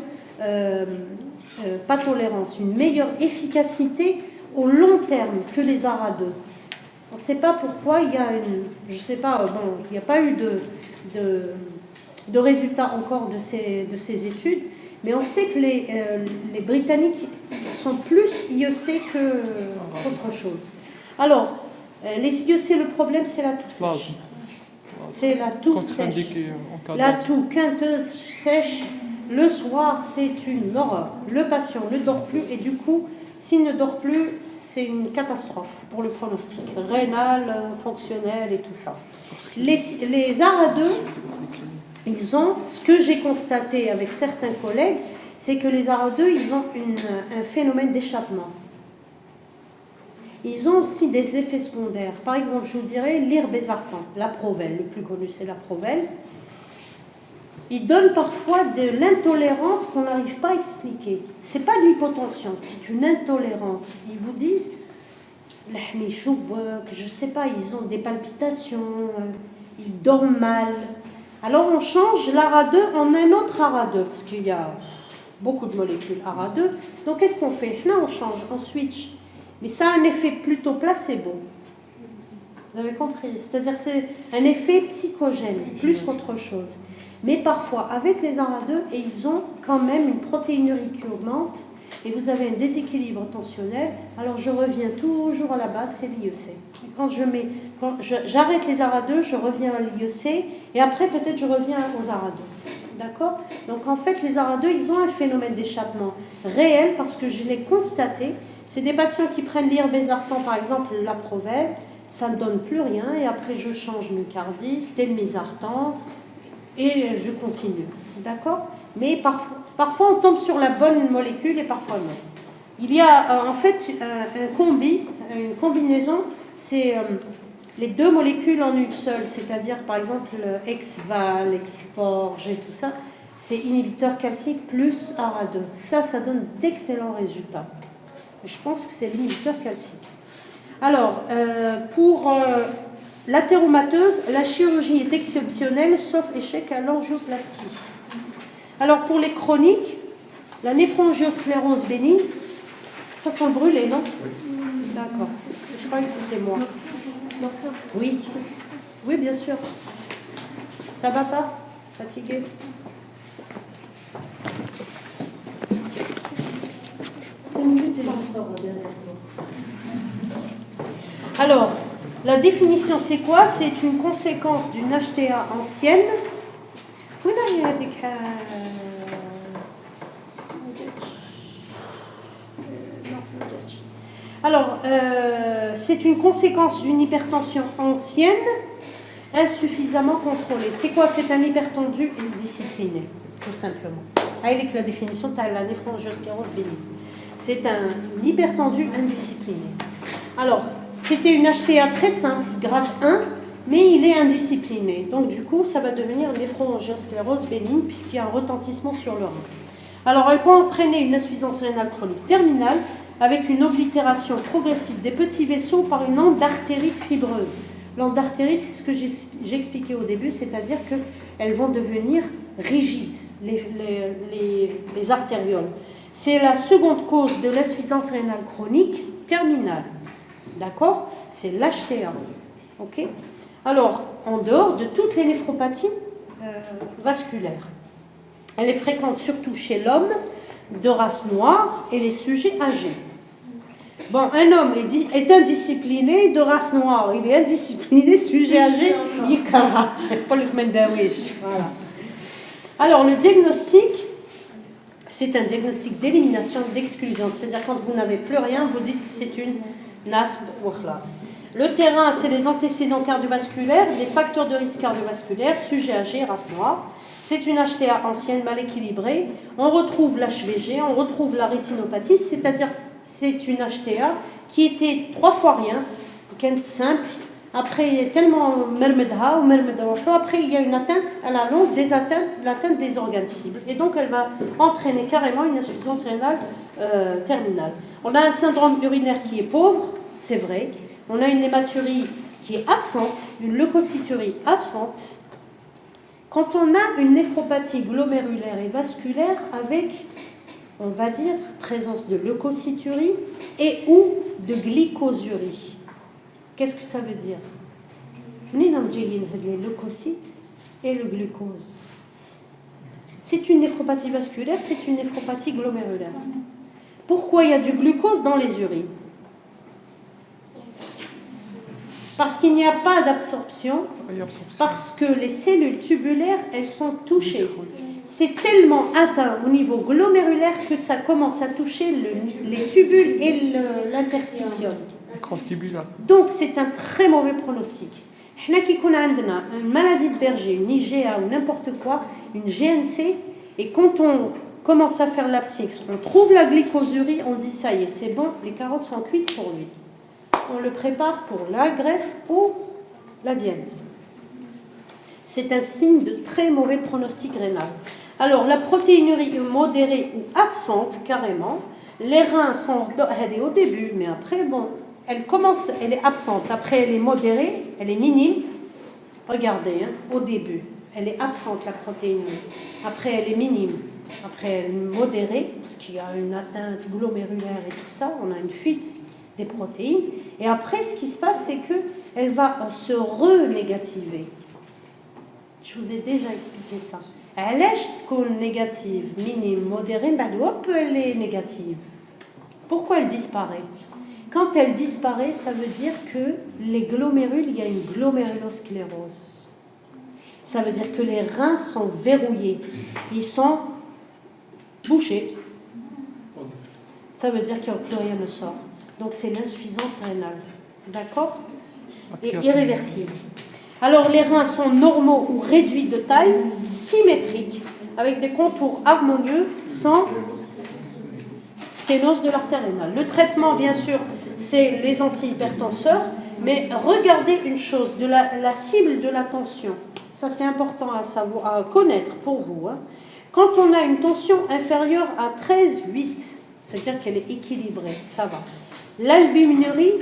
[SPEAKER 1] pas tolérance, une meilleure efficacité au long terme que les ARA2. On ne sait pas pourquoi il y a je sais pas, bon, il n'y a pas eu de résultats encore de ces études, mais on sait que les Britanniques sont plus IEC qu'autre chose. Alors, les IEC, le problème, c'est la toux sèche. C'est la toux sèche. La toux quinteuse sèche. Le soir, c'est une horreur. Le patient ne dort plus et du coup, s'il ne dort plus, c'est une catastrophe pour le pronostic rénal, fonctionnel et tout ça. Les ARA2, ils ont, ce que j'ai constaté avec certains collègues, c'est que les ARA2, ils ont un phénomène d'échappement. Ils ont aussi des effets secondaires. Par exemple, je vous dirais l'irbésartan, la Provelle, le plus connu c'est la Provelle. Il donne parfois de l'intolérance qu'on n'arrive pas à expliquer. Ce n'est pas de l'hypotension, c'est une intolérance. Ils vous disent, je ne sais pas, ils ont des palpitations, ils dorment mal. Alors on change l'ARA2 en un autre ARA2, parce qu'il y a beaucoup de molécules ARA2. Donc qu'est-ce qu'on fait? Là on change, on switch. Mais ça a un effet plutôt placebo. Vous avez compris? C'est-à-dire c'est un effet psychogène, plus qu'autre chose. Mais parfois, avec les ARA2, et ils ont quand même une protéinurie qui augmente, et vous avez un déséquilibre tensionnel, alors je reviens toujours à la base, c'est l'IEC. Quand j'arrête les ARA2, je reviens à l'IEC, et après peut-être je reviens aux ARA2. D'accord? Donc en fait, les ARA2, ils ont un phénomène d'échappement réel, parce que je l'ai constaté. C'est des patients qui prennent l'irbésartan, par exemple, la Provelle, ça ne donne plus rien, et après je change Micardis, telmisartan, et je continue, d'accord? Mais parfois on tombe sur la bonne molécule et parfois non. Il y a en fait une combinaison, c'est les deux molécules en une seule, c'est-à-dire par exemple Exval, Exforge et tout ça, c'est inhibiteur calcique plus ARA2. Ça donne d'excellents résultats. Je pense que c'est l'inhibiteur calcique. Alors, pour l'athéromateuse, la chirurgie est exceptionnelle, sauf échec à l'angioplastie. Alors, pour les chroniques, la néphrongiosclérose bénigne, ça sent le brûlé, non? Oui. D'accord. Je croyais que c'était moi. Oui. Oui, bien sûr. Ça va pas? Fatigué? Alors, la définition, c'est quoi? C'est une conséquence d'une HTA ancienne. Alors, c'est une conséquence d'une hypertension ancienne insuffisamment contrôlée. C'est quoi? C'est un hypertendu indiscipliné, tout simplement. Avec la définition, tu as la néphrongiosclérose bénigne. C'est un hypertendu indiscipliné. Alors, c'était une HTA très simple, grade 1, mais il est indiscipliné. Donc, du coup, ça va devenir une néphrongiosclérose bénigne puisqu'il y a un retentissement sur le rein. Alors, elle peut entraîner une insuffisance rénale chronique terminale avec une oblitération progressive des petits vaisseaux par une endartérite fibreuse. L'endartérite, c'est ce que j'ai expliqué au début, c'est-à-dire qu'elles vont devenir rigides, les artérioles. C'est la seconde cause de l'insuffisance rénale chronique terminale. D'accord? C'est l'HTA. Ok? Alors, en dehors de toutes les néphropathies vasculaires, elle est fréquente surtout chez l'homme de race noire et les sujets âgés. Bon, un homme est indiscipliné de race noire, il est indiscipliné, sujet âgé, voilà. Alors, le diagnostic, c'est un diagnostic d'élimination, d'exclusion. C'est-à-dire quand vous n'avez plus rien, vous dites que c'est une NASP ou classe. Le terrain, c'est les antécédents cardiovasculaires, les facteurs de risque cardiovasculaire, sujet âgé, race noire. C'est une HTA ancienne mal équilibrée. On retrouve l'HVG, on retrouve la rétinopathie, c'est-à-dire c'est une HTA qui était 3 fois rien, qui est simple. Après, il y a tellement mermedha ou mermedrocho. Après, il y a une atteinte à la longue l'atteinte des organes cibles. Et donc, elle va entraîner carrément une insuffisance rénale terminale. On a un syndrome urinaire qui est pauvre, c'est vrai. On a une hématurie qui est absente, une leucocyturie absente. Quand on a une néphropathie glomérulaire et vasculaire avec, on va dire, présence de leucocyturie et ou de glycosurie. Qu'est-ce que ça veut dire? Les leucocytes et le glucose. C'est une néphropathie vasculaire, c'est une néphropathie glomérulaire. Pourquoi il y a du glucose dans les urines? Parce qu'il n'y a pas d'absorption, parce que les cellules tubulaires, elles sont touchées. C'est tellement atteint au niveau glomérulaire que ça commence à toucher les tubules et l'interstitium. Donc c'est un très mauvais pronostic. Nous qui avons une maladie de Berger, une IgA ou n'importe quoi, une GNC, et quand on commence à faire l'abscisse, on trouve la glycosurie, on dit ça y est, c'est bon, les carottes sont cuites pour lui. On le prépare pour la greffe ou la dialyse. C'est un signe de très mauvais pronostic rénal. Alors, la protéinurie modérée ou absente, carrément, les reins sont au début, mais après, bon, elle est absente. Après, elle est modérée, elle est minime. Regardez, au début, elle est absente, la protéinurie. Après, elle est minime. Après, elle est modérée, parce qu'il y a une atteinte glomérulaire et tout ça. On a une fuite des protéines. Et après, ce qui se passe, c'est qu'elle va se renégativer. Je vous ai déjà expliqué ça. Elle est négative, minime, modérée, ben hop, elle est négative. Pourquoi elle disparaît? Quand elle disparaît, ça veut dire que les glomérules, il y a une glomérulosclérose. Ça veut dire que les reins sont verrouillés. Ils sont bouchés. Ça veut dire que plus rien ne sort. Donc c'est l'insuffisance rénale. D'accord? Et irréversible. Alors les reins sont normaux ou réduits de taille, symétriques, avec des contours harmonieux, sans sténose de l'artère rénale. Le traitement, bien sûr, c'est les antihypertenseurs, mais regardez une chose, la cible de la tension. Ça, c'est important à connaître pour vous. Hein. Quand on a une tension inférieure à 13,8, c'est-à-dire qu'elle est équilibrée, ça va. L'albuminurie,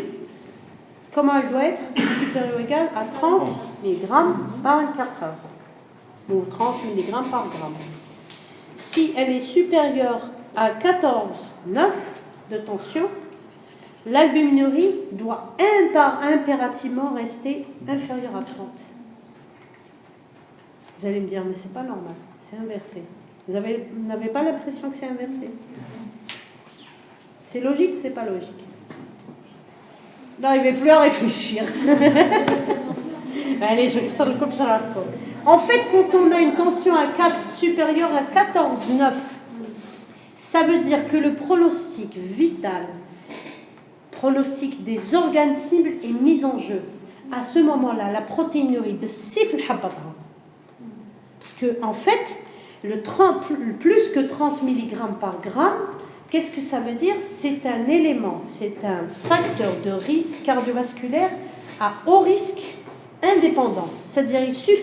[SPEAKER 1] comment elle doit être? Supérieure ou égale à 30 mg par 24 heures. Ou 30 mg par gramme. Si elle est supérieure à 14,9 de tension, l'albuminurie doit impérativement rester inférieure à 30. Vous allez me dire, mais c'est pas normal, c'est inversé. Vous n'avez pas l'impression que c'est inversé? C'est logique ou c'est pas logique? N'arrivez plus à réfléchir. Allez, je sors le coupe sur la scope. En fait, quand on a une tension supérieure à 14,9, ça veut dire que le pronostic vital, pronostic des organes cibles est mis en jeu. À ce moment-là, la protéinurie, parce que en fait, plus que 30 mg par gramme, qu'est-ce que ça veut dire? C'est un élément, c'est un facteur de risque cardiovasculaire à haut risque indépendant. C'est-à-dire il suffit